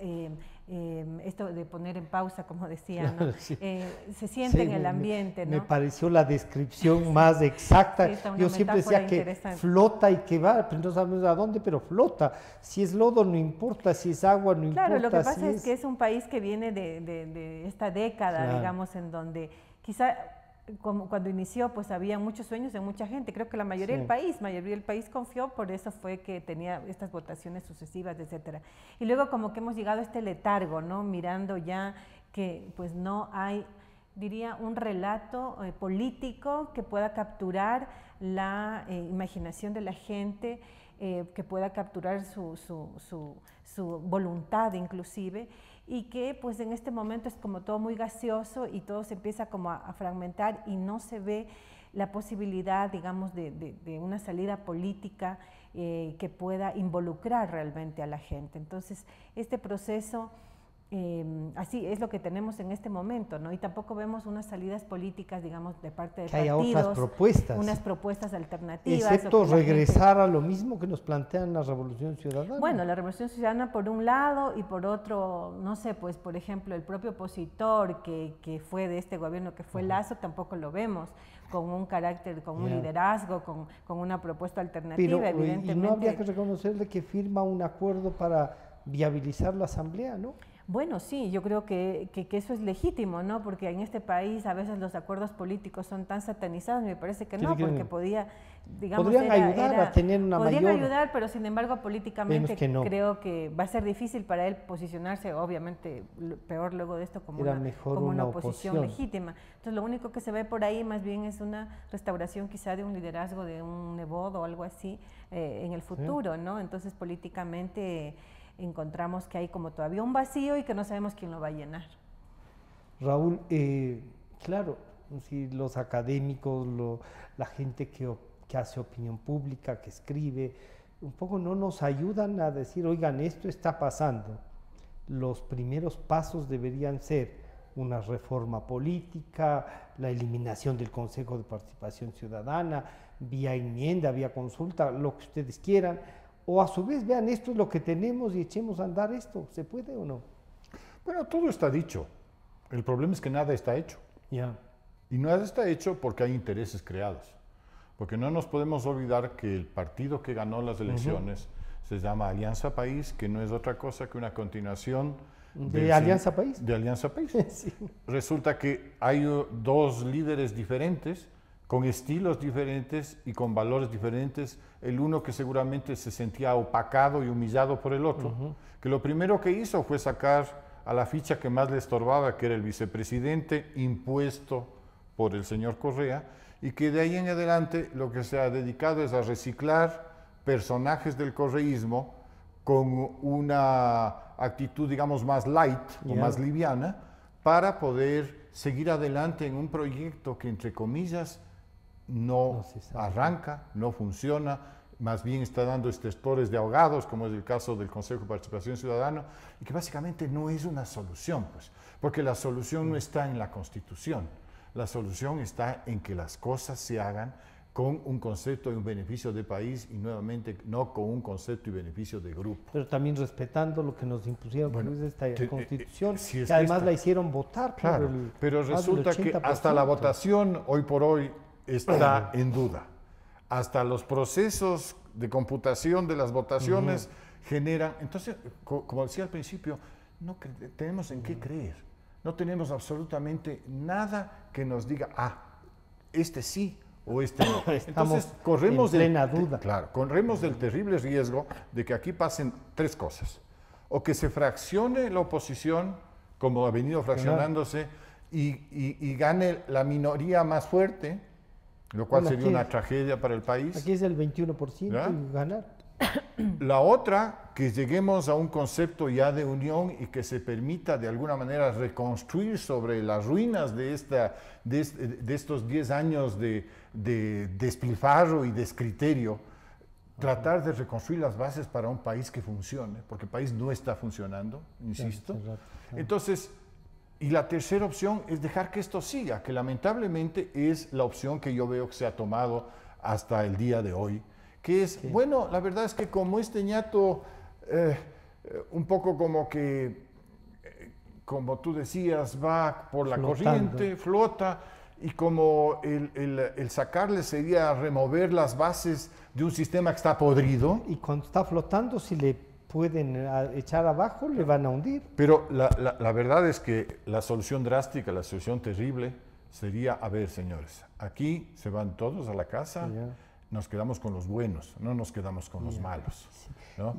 esto de poner en pausa, como decía, ¿no? Se siente en el ambiente, ¿no? Me pareció la descripción más exacta. Yo siempre decía que flota y que va, pero no sabemos a dónde, pero flota. Si es lodo no importa, si es agua no importa. Claro, lo que pasa es que es un país que viene de esta década, digamos, en donde quizá como cuando inició, pues había muchos sueños de mucha gente. Creo que la mayoría del país confió, por eso fue que tenía estas votaciones sucesivas, etcétera. Y luego como que hemos llegado a este letargo, ¿no? Mirando ya que pues no hay, diría, un relato político que pueda capturar la imaginación de la gente, que pueda capturar su voluntad inclusive, y que pues en este momento es como todo muy gaseoso y todo se empieza como a fragmentar y no se ve la posibilidad, digamos, de una salida política que pueda involucrar realmente a la gente. Entonces, este proceso, así es lo que tenemos en este momento, ¿no? Y tampoco vemos unas salidas políticas, digamos, de parte de partidos, haya otras propuestas, unas propuestas alternativas. Excepto regresar a lo mismo que nos plantean la Revolución Ciudadana. Bueno, la Revolución Ciudadana por un lado y por otro, no sé, pues por ejemplo, el propio opositor que fue de este gobierno, que fue Lasso, tampoco lo vemos con un carácter, con un liderazgo, con una propuesta alternativa, pero, evidentemente. Y no habría que reconocerle que firma un acuerdo para viabilizar la asamblea, ¿no? Bueno, sí, yo creo que eso es legítimo, ¿no? Porque en este país a veces los acuerdos políticos son tan satanizados, me parece que no, porque podía, digamos, podrían ayudar a tener una podrían mayor... ayudar, pero sin embargo políticamente que no. creo que va a ser difícil para él posicionarse, obviamente peor luego de esto como una oposición legítima. Entonces lo único que se ve por ahí más bien es una restauración quizá de un liderazgo, de un Nebot o algo así en el futuro, ¿no? Entonces políticamente encontramos que hay como todavía un vacío y que no sabemos quién lo va a llenar. Raúl, claro, si los académicos, la gente que hace opinión pública, que escribe, un poco no nos ayudan a decir, oigan, esto está pasando. Los primeros pasos deberían ser una reforma política, la eliminación del Consejo de Participación Ciudadana, vía enmienda, vía consulta, lo que ustedes quieran, o a su vez vean, esto es lo que tenemos y echemos a andar esto. ¿Se puede o no? Bueno, todo está dicho. El problema es que nada está hecho. Y nada está hecho porque hay intereses creados. Porque no nos podemos olvidar que el partido que ganó las elecciones se llama Alianza País, que no es otra cosa que una continuación ¿De Alianza País? De Alianza País. Sí. Resulta que hay dos líderes diferentes, con estilos diferentes y con valores diferentes, el uno que seguramente se sentía opacado y humillado por el otro, que lo primero que hizo fue sacar a la ficha que más le estorbaba, que era el vicepresidente impuesto por el señor Correa, y que de ahí en adelante lo que se ha dedicado es a reciclar personajes del correísmo con una actitud, digamos, más light o más liviana, para poder seguir adelante en un proyecto que, entre comillas, no arranca, no funciona, más bien está dando estertores de ahogados, como es el caso del Consejo de Participación Ciudadana, y que básicamente no es una solución, pues, porque la solución no está en la Constitución, la solución está en que las cosas se hagan con un concepto y un beneficio de país y nuevamente no con un concepto y beneficio de grupo. Pero también respetando lo que nos impusieron, que es esta Constitución, si es que además la hicieron votar. Claro, pero resulta que hasta la votación hoy por hoy está en duda. Hasta los procesos de computación de las votaciones generan... Entonces, como decía al principio, no tenemos en qué creer. No tenemos absolutamente nada que nos diga, este sí o este no. Entonces, corremos en plena duda. Claro, corremos del terrible riesgo de que aquí pasen tres cosas. O que se fraccione la oposición, como ha venido fraccionándose, y gane la minoría más fuerte, lo cual sería una tragedia para el país. Aquí es el 21% y ganar. La otra, que lleguemos a un concepto ya de unión y que se permita de alguna manera reconstruir sobre las ruinas de estos 10 años de despilfarro y descriterio, tratar de reconstruir las bases para un país que funcione, porque el país no está funcionando, insisto. Entonces, y la tercera opción es dejar que esto siga, que lamentablemente es la opción que yo veo que se ha tomado hasta el día de hoy, que es, bueno, la verdad es que como este ñato, un poco como que, como tú decías, va por la corriente, flota, y como el sacarle sería remover las bases de un sistema que está podrido. Y cuando está flotando, si le pueden echar abajo, le van a hundir. Pero la verdad es que la solución drástica, la solución terrible, sería, a ver, señores, aquí se van todos a la casa, nos quedamos con los buenos, no nos quedamos con los malos, ¿no?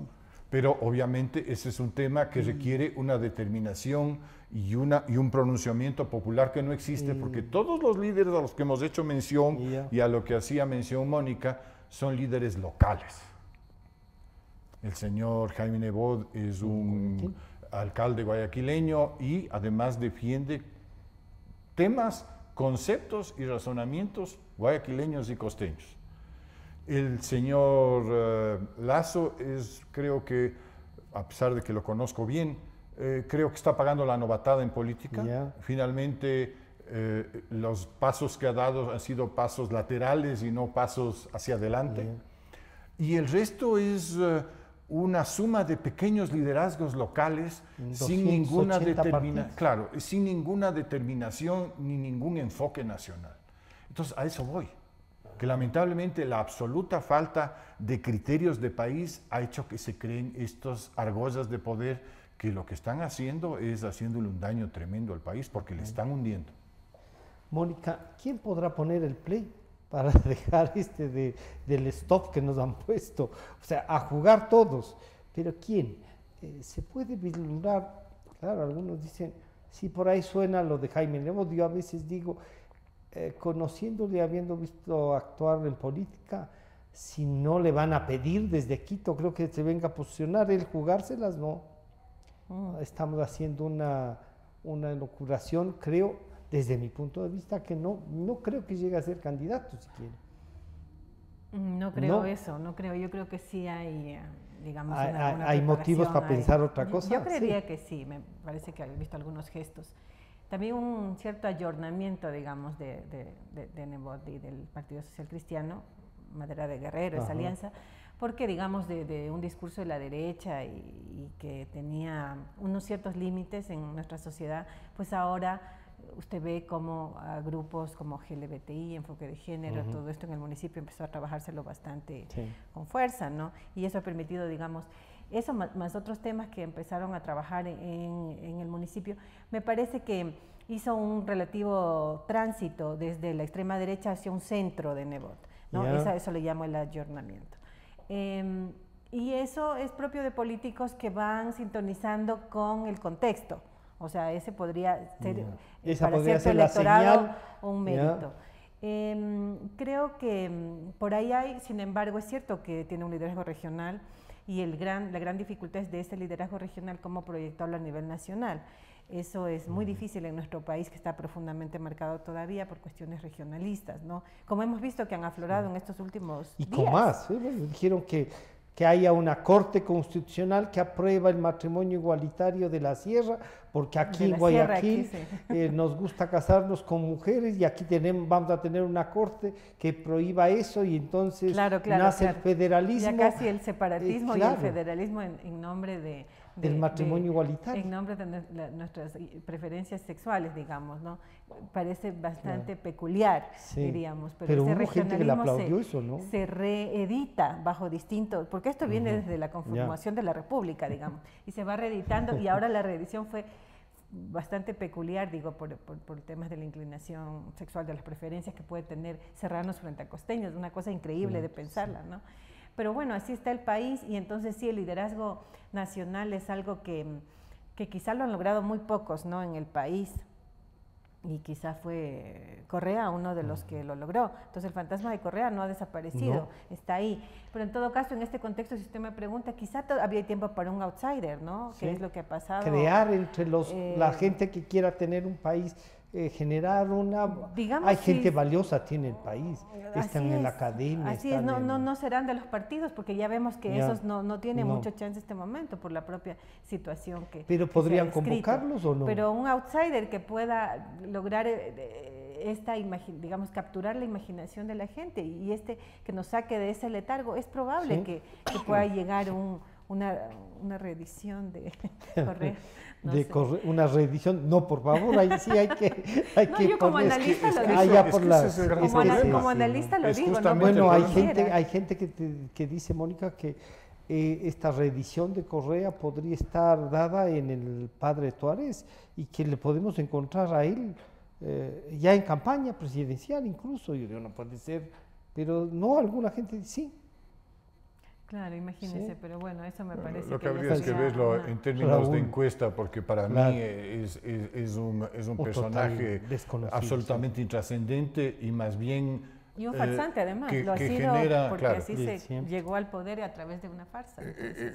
Pero obviamente ese es un tema que requiere una determinación y un pronunciamiento popular que no existe, porque todos los líderes a los que hemos hecho mención y a lo que hacía mención Mónica son líderes locales. El señor Jaime Nebot es un alcalde guayaquileño y además defiende temas, conceptos y razonamientos guayaquileños y costeños. El señor Lasso creo que, a pesar de que lo conozco bien, creo que está pagando la novatada en política. Finalmente, los pasos que ha dado han sido pasos laterales y no pasos hacia adelante. Y el resto es una suma de pequeños liderazgos locales sin ninguna sin ninguna determinación ni ningún enfoque nacional. Entonces, a eso voy. Que lamentablemente la absoluta falta de criterios de país ha hecho que se creen estas argollas de poder que lo que están haciendo es haciéndole un daño tremendo al país porque le están hundiendo. Mónica, ¿quién podrá poner el play para dejar del stop que nos han puesto? O sea, a jugar todos, pero ¿quién? Se puede vislumbrar, claro, algunos dicen, sí, por ahí suena lo de Jaime Nebot. Yo a veces digo, conociéndole, habiendo visto actuar en política, si no le van a pedir desde Quito, creo que se venga a posicionar, él jugárselas, no. Estamos haciendo una locuración, creo, desde mi punto de vista, que no creo que llegue a ser candidato siquiera. No creo eso, no creo. Yo creo que sí hay, digamos, hay motivos para pensar otra cosa. Yo creería que sí, me parece que he visto algunos gestos. También un cierto ayornamiento, digamos, de Nebot y del Partido Social Cristiano, Madera de Guerrero, esa alianza, porque, digamos, de un discurso de la derecha y que tenía unos ciertos límites en nuestra sociedad, pues ahora usted ve como a grupos como GLBTI, enfoque de género, todo esto en el municipio empezó a trabajárselo bastante con fuerza, ¿no? Y eso ha permitido, digamos, eso más otros temas que empezaron a trabajar en el municipio, me parece que hizo un relativo tránsito desde la extrema derecha hacia un centro de Nebot, ¿no? Eso le llamo el ayornamiento. Y eso es propio de políticos que van sintonizando con el contexto. O sea, ese podría ser, para cierto electorado, un mérito. Creo que por ahí hay, sin embargo, es cierto que tiene un liderazgo regional y la gran dificultad es de ese liderazgo regional cómo proyectarlo a nivel nacional. Eso es muy difícil en nuestro país, que está profundamente marcado todavía por cuestiones regionalistas, ¿no? Como hemos visto que han aflorado en estos últimos días. Y con más, dijeron que haya una corte constitucional que aprueba el matrimonio igualitario de la sierra, porque aquí en Guayaquil nos gusta casarnos con mujeres y aquí vamos a tener una corte que prohíba eso y entonces nace el federalismo. Ya casi el separatismo y el federalismo en nombre del matrimonio igualitario. En nombre de nuestras preferencias sexuales, digamos, ¿no? Parece bastante peculiar, diríamos, pero ese regionalismo se reedita bajo distintos, porque esto viene desde la conformación de la República, digamos, y se va reeditando, y ahora la reedición fue bastante peculiar, digo, por temas de la inclinación sexual, de las preferencias que puede tener serranos frente a costeños, una cosa increíble de pensarla, ¿no? Pero bueno, así está el país y entonces sí, el liderazgo nacional es algo que quizá lo han logrado muy pocos, ¿no?, en el país. Y quizá fue Correa uno de los que lo logró. Entonces el fantasma de Correa no ha desaparecido, está ahí. Pero en todo caso, en este contexto, si usted me pregunta, quizá había tiempo para un outsider, ¿no? ¿Qué es lo que ha pasado? Crear entre la gente que quiera tener un país, generar hay gente valiosa tiene el país, están en la academia. Así es, no serán de los partidos, porque ya vemos que esos no tienen mucho chance en este momento por la propia situación que Pero podrían convocarlos o no. Pero un outsider que pueda lograr digamos, capturar la imaginación de la gente y que nos saque de ese letargo, es probable que pueda llegar una reedición de Correa. Una reedición, no, por favor, ahí sí hay que yo como analista lo digo. Como analista lo digo. Bueno, hay gente que dice, Mónica, que esta reedición de Correa podría estar dada en el padre Tuárez y que le podemos encontrar a él ya en campaña presidencial incluso, yo digo, no puede ser, pero no, alguna gente dice sí. Claro, imagínese, sí. Pero bueno, eso me parece lo que habría es que verlo en términos de encuesta, porque para mí es un personaje absolutamente intrascendente y más bien... Y un farsante además, lo ha sido genera, porque claro, así se llegó al poder a través de una farsa.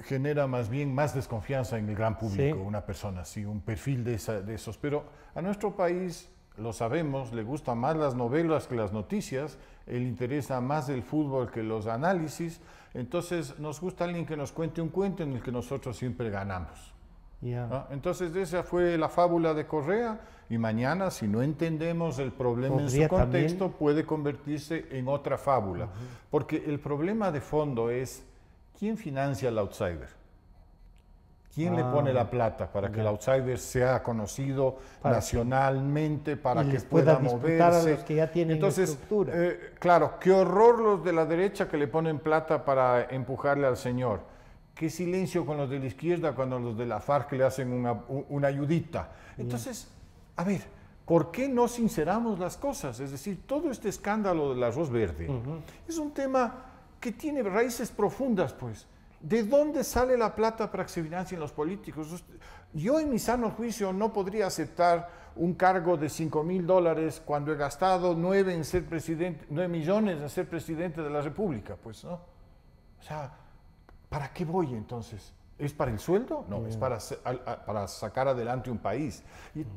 Genera más bien más desconfianza en el gran público, una persona así, un perfil de esos. Pero a nuestro país, lo sabemos, le gustan más las novelas que las noticias, le interesa más el fútbol que los análisis, entonces nos gusta alguien que nos cuente un cuento en el que nosotros siempre ganamos. ¿No? Entonces esa fue la fábula de Correa y mañana, si no entendemos el problema en su contexto, también puede convertirse en otra fábula. Porque el problema de fondo es, ¿quién financia al outsider? ¿Quién le pone la plata para que el outsider sea conocido nacionalmente, para que pueda moverse? A los que ya tienen estructura. Claro, qué horror los de la derecha que le ponen plata para empujarle al señor. Qué silencio con los de la izquierda cuando los de la FARC le hacen una ayudita. Entonces, a ver, ¿por qué no sinceramos las cosas? Es decir, todo este escándalo del arroz verde es un tema que tiene raíces profundas, pues. ¿De dónde sale la plata para que se financien los políticos? Yo en mi sano juicio no podría aceptar un cargo de $5,000 cuando he gastado 9 millones en ser presidente de la República, pues, ¿no? O sea, ¿para qué voy entonces? ¿Es para el sueldo? No, es para sacar adelante un país.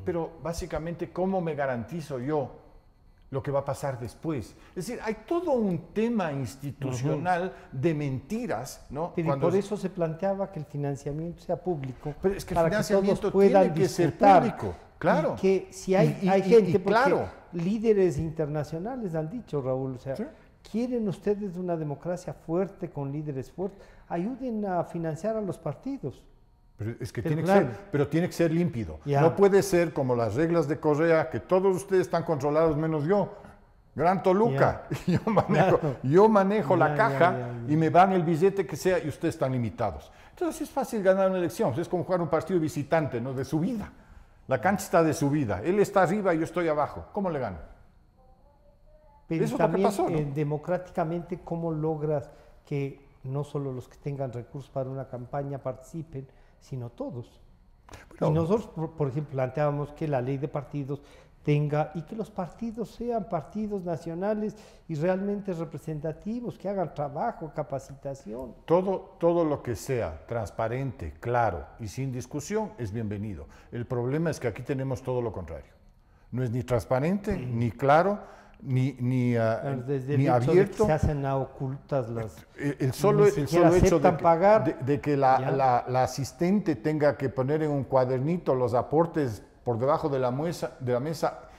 Pero básicamente, ¿cómo me garantizo yo lo que va a pasar después? Es decir, hay todo un tema institucional de mentiras, ¿no? Y por eso se planteaba que el financiamiento sea público. Pero es que el para financiamiento que todos puedan tiene que ser disfrutar. público, claro. Y que si hay gente, porque claro, líderes internacionales han dicho, Raúl, o sea, ¿quieren ustedes una democracia fuerte con líderes fuertes? Ayuden a financiar a los partidos. Pero es que tiene que ser límpido. No puede ser como las reglas de Correa, que todos ustedes están controlados menos yo. Gran Toluca. Yo manejo la caja y me dan el billete que sea y ustedes están limitados. Entonces es fácil ganar una elección. Es como jugar un partido visitante, ¿no? De su vida. La cancha está de su vida. Él está arriba y yo estoy abajo. ¿Cómo le gano? Pero eso también, es lo que pasó, ¿no? Democráticamente, ¿cómo logras que no solo los que tengan recursos para una campaña participen, sino todos? Y nosotros, por ejemplo, planteábamos que la ley de partidos tenga, y que los partidos sean partidos nacionales y realmente representativos, que hagan trabajo, capacitación. Todo lo que sea transparente, claro y sin discusión es bienvenido. El problema es que aquí tenemos todo lo contrario. No es ni transparente, ni claro, ni abierto. Se hacen a ocultas las... El solo hecho de que la asistente tenga que poner en un cuadernito los aportes por debajo de la mesa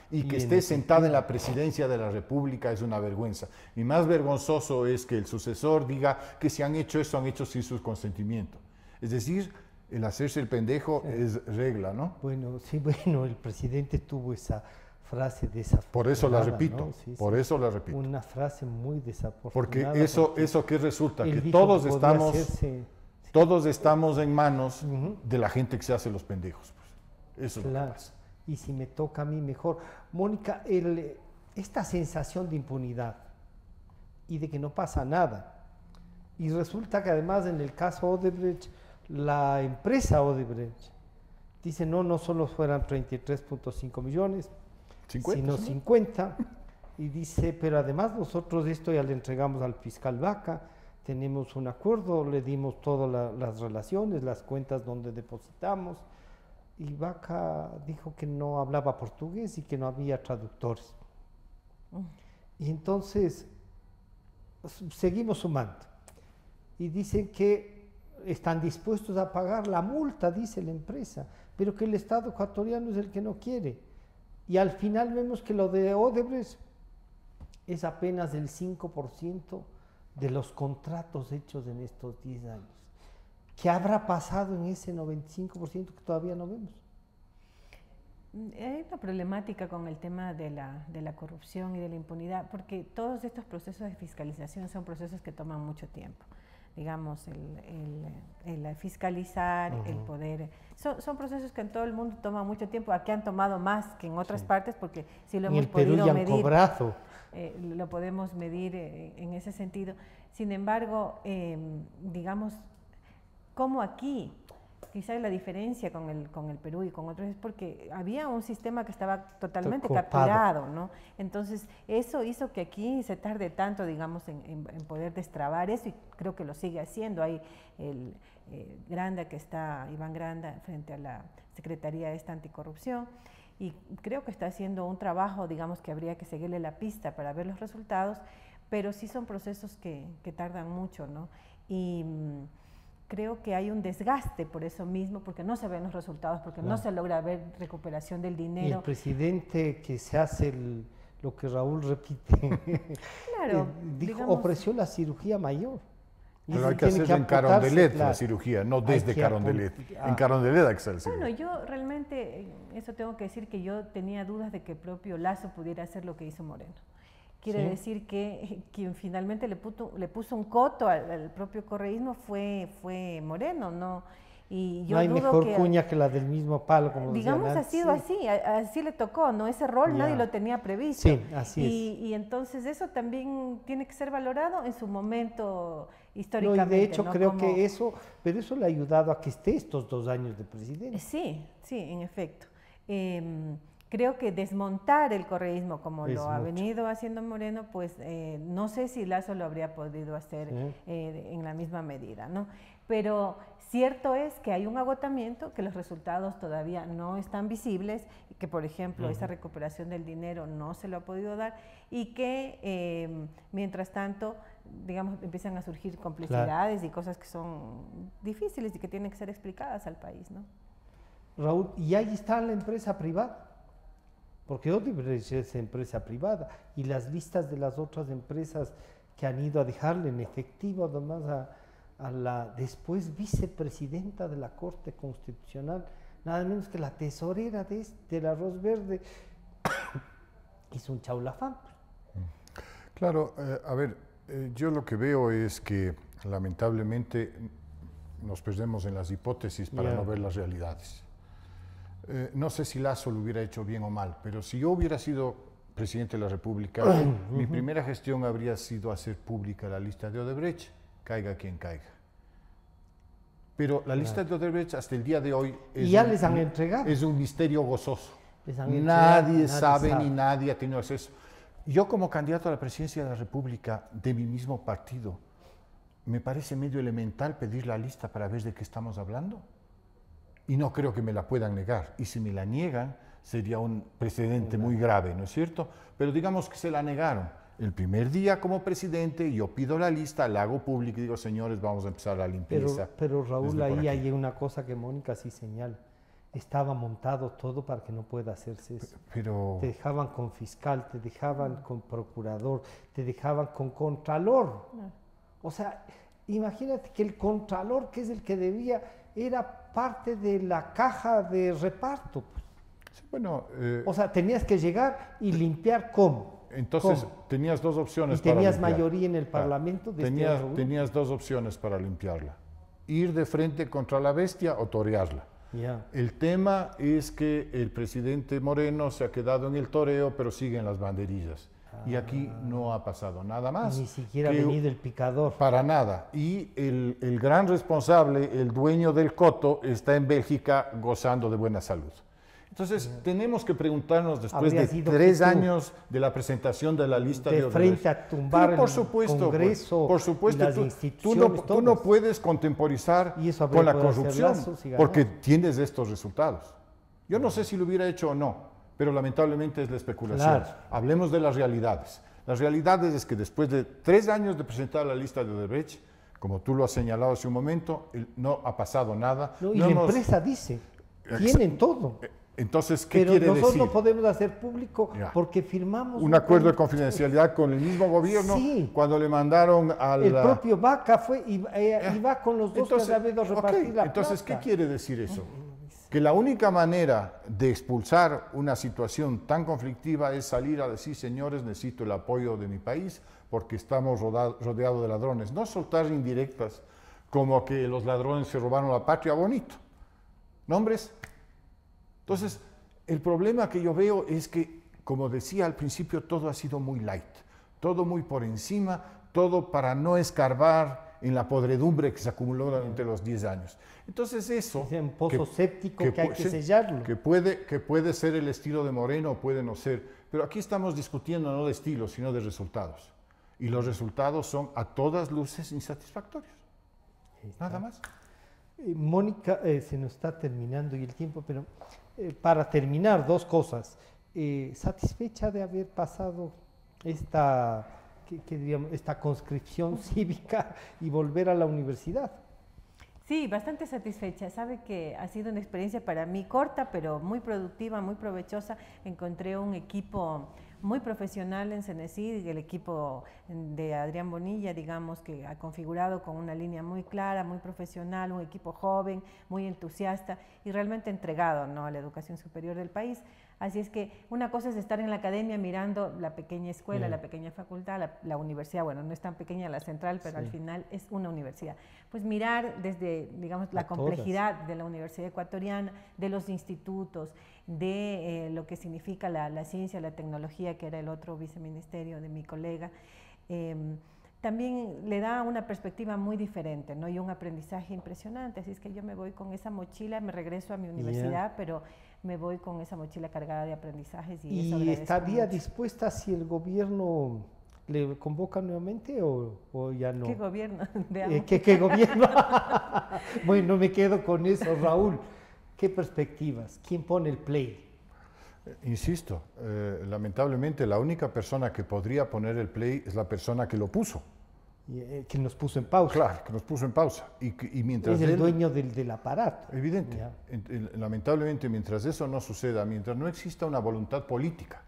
y que esté sentada en la presidencia de la República es una vergüenza. Y más vergonzoso es que el sucesor diga que si han hecho eso, han hecho sin su consentimiento. Es decir, el hacerse el pendejo es regla, ¿no? Bueno, sí, bueno, el presidente tuvo esa frase desafortunada. Por eso la repito, ¿no? Sí, por eso la repito. Una frase muy desafortunada. Porque eso que resulta, que todos estamos en manos de la gente que se hace los pendejos. Pues. Eso es lo que pasa. Y si me toca a mí, mejor. Mónica, esta sensación de impunidad y de que no pasa nada. Y resulta que además en el caso Odebrecht, la empresa Odebrecht dice no solo fueran 33.5 millones, 50, sino 50. Y dice, pero además nosotros esto ya le entregamos al fiscal Vaca, tenemos un acuerdo, le dimos todas las relaciones, las cuentas donde depositamos. Y Vaca dijo que no hablaba portugués y que no había traductores. Y entonces seguimos sumando. Y dicen que están dispuestos a pagar la multa, dice la empresa, pero que el Estado ecuatoriano es el que no quiere. Y al final vemos que lo de Odebrecht es apenas el 5% de los contratos hechos en estos 10 años. ¿Qué habrá pasado en ese 95% que todavía no vemos? Hay una problemática con el tema de la corrupción y de la impunidad, porque todos estos procesos de fiscalización son procesos que toman mucho tiempo. digamos, el fiscalizar, el poder. Son procesos que en todo el mundo toman mucho tiempo. Aquí han tomado más que en otras partes porque sí lo hemos podido medir. Lo podemos medir en ese sentido. Sin embargo, digamos, como aquí, quizás la diferencia con el Perú y con otros es porque había un sistema que estaba totalmente capturado, ¿no? Entonces, eso hizo que aquí se tarde tanto, digamos, en poder destrabar eso, y creo que lo sigue haciendo. Hay el Granda, que está, Iván Granda, frente a la Secretaría esta Anticorrupción, y creo que está haciendo un trabajo, digamos, que habría que seguirle la pista para ver los resultados, pero sí son procesos que tardan mucho, ¿no? Y creo que hay un desgaste por eso mismo, porque no se ven los resultados, porque no se logra ver recuperación del dinero. Y el presidente que se hace lo que Raúl repite, ofreció la cirugía mayor. Pero hay que hacer en Carondelet la cirugía, no desde Carondelet. En Carondelet hay que hacer la cirugía. Bueno, yo realmente, eso tengo que decir que yo tenía dudas de que el propio Lasso pudiera hacer lo que hizo Moreno. Quiere decir que quien finalmente le puso un coto al propio correísmo fue Moreno, ¿no? Y yo no hay dudo mejor cuña que la del mismo palo, como digamos, ha sido así le tocó, ¿no? Ese rol nadie lo tenía previsto. Sí, así es. Y entonces eso también tiene que ser valorado en su momento históricamente. No, y de hecho creo que eso le ha ayudado a que esté estos 2 años de presidente. Sí, en efecto. Creo que desmontar el correísmo como lo ha venido haciendo Moreno, pues no sé si Lasso lo habría podido hacer en la misma medida, ¿no? Pero cierto es que hay un agotamiento, que los resultados todavía no están visibles, y que, por ejemplo, esa recuperación del dinero no se lo ha podido dar, y que mientras tanto, digamos, empiezan a surgir complicidades y cosas que son difíciles y que tienen que ser explicadas al país, ¿no? Raúl, y ahí está la empresa privada. Porque Odebrecht es empresa privada, y las listas de las otras empresas que han ido a dejarle en efectivo además a la después vicepresidenta de la Corte Constitucional, nada menos que la tesorera del Arroz Verde, hizo un chaulafán. Claro, a ver, yo lo que veo es que lamentablemente nos perdemos en las hipótesis para no ver las realidades. No sé si Lasso lo hubiera hecho bien o mal, pero si yo hubiera sido presidente de la República, mi primera gestión habría sido hacer pública la lista de Odebrecht, caiga quien caiga. Pero la lista de Odebrecht hasta el día de hoy es un misterio gozoso. Nadie sabe ni nadie ha tenido acceso. Yo, como candidato a la presidencia de la República de mi mismo partido, me parece medio elemental pedir la lista para ver de qué estamos hablando. Y no creo que me la puedan negar. Y si me la niegan, sería un precedente muy grave, ¿no es cierto? Pero digamos que se la negaron. El primer día como presidente, yo pido la lista, la hago pública y digo, señores, vamos a empezar la limpieza. Pero Raúl, ahí hay una cosa que Mónica sí señala. Estaba montado todo para que no pueda hacerse eso. Pero te dejaban con fiscal, te dejaban con procurador, te dejaban con contralor. O sea, imagínate que el contralor, que es el que debía, era parte de la caja de reparto. Sí, bueno, o sea, tenías que llegar y limpiar ¿cómo? Entonces tenías 2 opciones para limpiar. Y tenías mayoría en el Parlamento. Tenías 2 opciones para limpiarla. Ir de frente contra la bestia o torearla. El tema es que el presidente Moreno se ha quedado en el toreo, pero sigue en las banderillas. Y aquí no ha pasado nada más. Ni siquiera ha venido el picador. Para nada. Y el gran responsable, el dueño del coto, está en Bélgica gozando de buena salud. Entonces, tenemos que preguntarnos, después de 3 años de la presentación de la lista de Odebrecht, frente a tumbar el Congreso, por supuesto, las instituciones, tú no puedes contemporizar con la corrupción, porque tienes estos resultados. Yo no sé si lo hubiera hecho o no, pero lamentablemente es la especulación. Claro. Hablemos de las realidades. Las realidades es que después de 3 años de presentar la lista de Odebrecht, como tú lo has señalado hace un momento, no ha pasado nada. No, y la empresa dice, tienen todo. Entonces, ¿qué quiere decir? Pero nosotros no podemos hacer público porque firmamos un acuerdo de confidencialidad con el mismo gobierno cuando le mandaron al... El propio Vaca fue y va con los dos que han habido repartir la Entonces, plata. ¿qué quiere decir eso? que la única manera de expulsar una situación tan conflictiva es salir a decir, señores, necesito el apoyo de mi país porque estamos rodeados de ladrones. No soltar indirectas como que los ladrones se robaron la patria, bonito. ¿Nombres? Entonces, el problema que yo veo es que, como decía al principio, todo ha sido muy light, todo muy por encima, todo para no escarbar en la podredumbre que se acumuló durante los 10 años. Entonces eso... Es un pozo séptico que hay que sellarlo. Que puede ser el estilo de Moreno o puede no ser, pero aquí estamos discutiendo no de estilo, sino de resultados. Y los resultados son a todas luces insatisfactorios. Nada más. Mónica, se nos está terminando y el tiempo, pero para terminar, dos cosas. ¿Satisfecha de haber pasado esta conscripción cívica y volver a la universidad? Sí, bastante satisfecha. Sabe que ha sido una experiencia para mí corta, pero muy productiva, muy provechosa. Encontré un equipo muy profesional en Cenecid, el equipo de Adrián Bonilla, digamos, que ha configurado con una línea muy clara, muy profesional, un equipo joven, muy entusiasta y realmente entregado, ¿no?, a la educación superior del país. Así es que una cosa es estar en la academia mirando la pequeña escuela, la pequeña facultad, la universidad, bueno, no es tan pequeña la central, pero al final es una universidad. Pues mirar desde, digamos, la complejidad de la Universidad Ecuatoriana, de los institutos, de lo que significa la ciencia, la tecnología, que era el otro viceministerio de mi colega, también le da una perspectiva muy diferente, ¿no?, y un aprendizaje impresionante. Así es que yo me voy con esa mochila, me regreso a mi universidad, pero me voy con esa mochila cargada de aprendizajes. ¿Y estaría dispuesta si el gobierno le convoca nuevamente o ya no? ¿Qué gobierno? ¿Qué gobierno? Bueno, me quedo con eso, Raúl. ¿Qué perspectivas? ¿Quién pone el play? Insisto, lamentablemente la única persona que podría poner el play es la persona que lo puso. Que nos puso en pausa. Claro, que nos puso en pausa. Y mientras es el dueño del aparato. Evidente. Lamentablemente, mientras eso no suceda, mientras no exista una voluntad política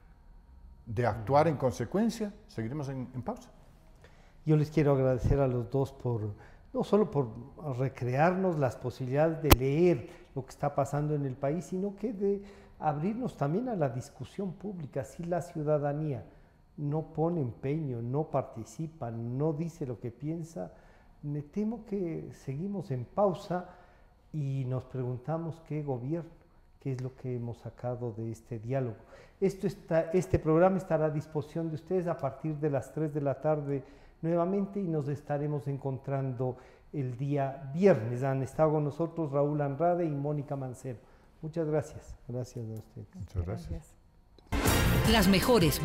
de actuar en consecuencia, seguiremos en pausa. Yo les quiero agradecer a los dos no solo por recrearnos las posibilidades de leer lo que está pasando en el país, sino que de abrirnos también a la discusión pública. Si la ciudadanía no pone empeño, no participa, no dice lo que piensa, me temo que seguimos en pausa y nos preguntamos qué gobierno, qué es lo que hemos sacado de este diálogo. Este programa estará a disposición de ustedes a partir de las 3 de la tarde nuevamente y nos estaremos encontrando el día viernes. Han estado con nosotros Raúl Andrade y Mónica Mancero. Muchas gracias. Gracias a ustedes. Muchas gracias. Las mejores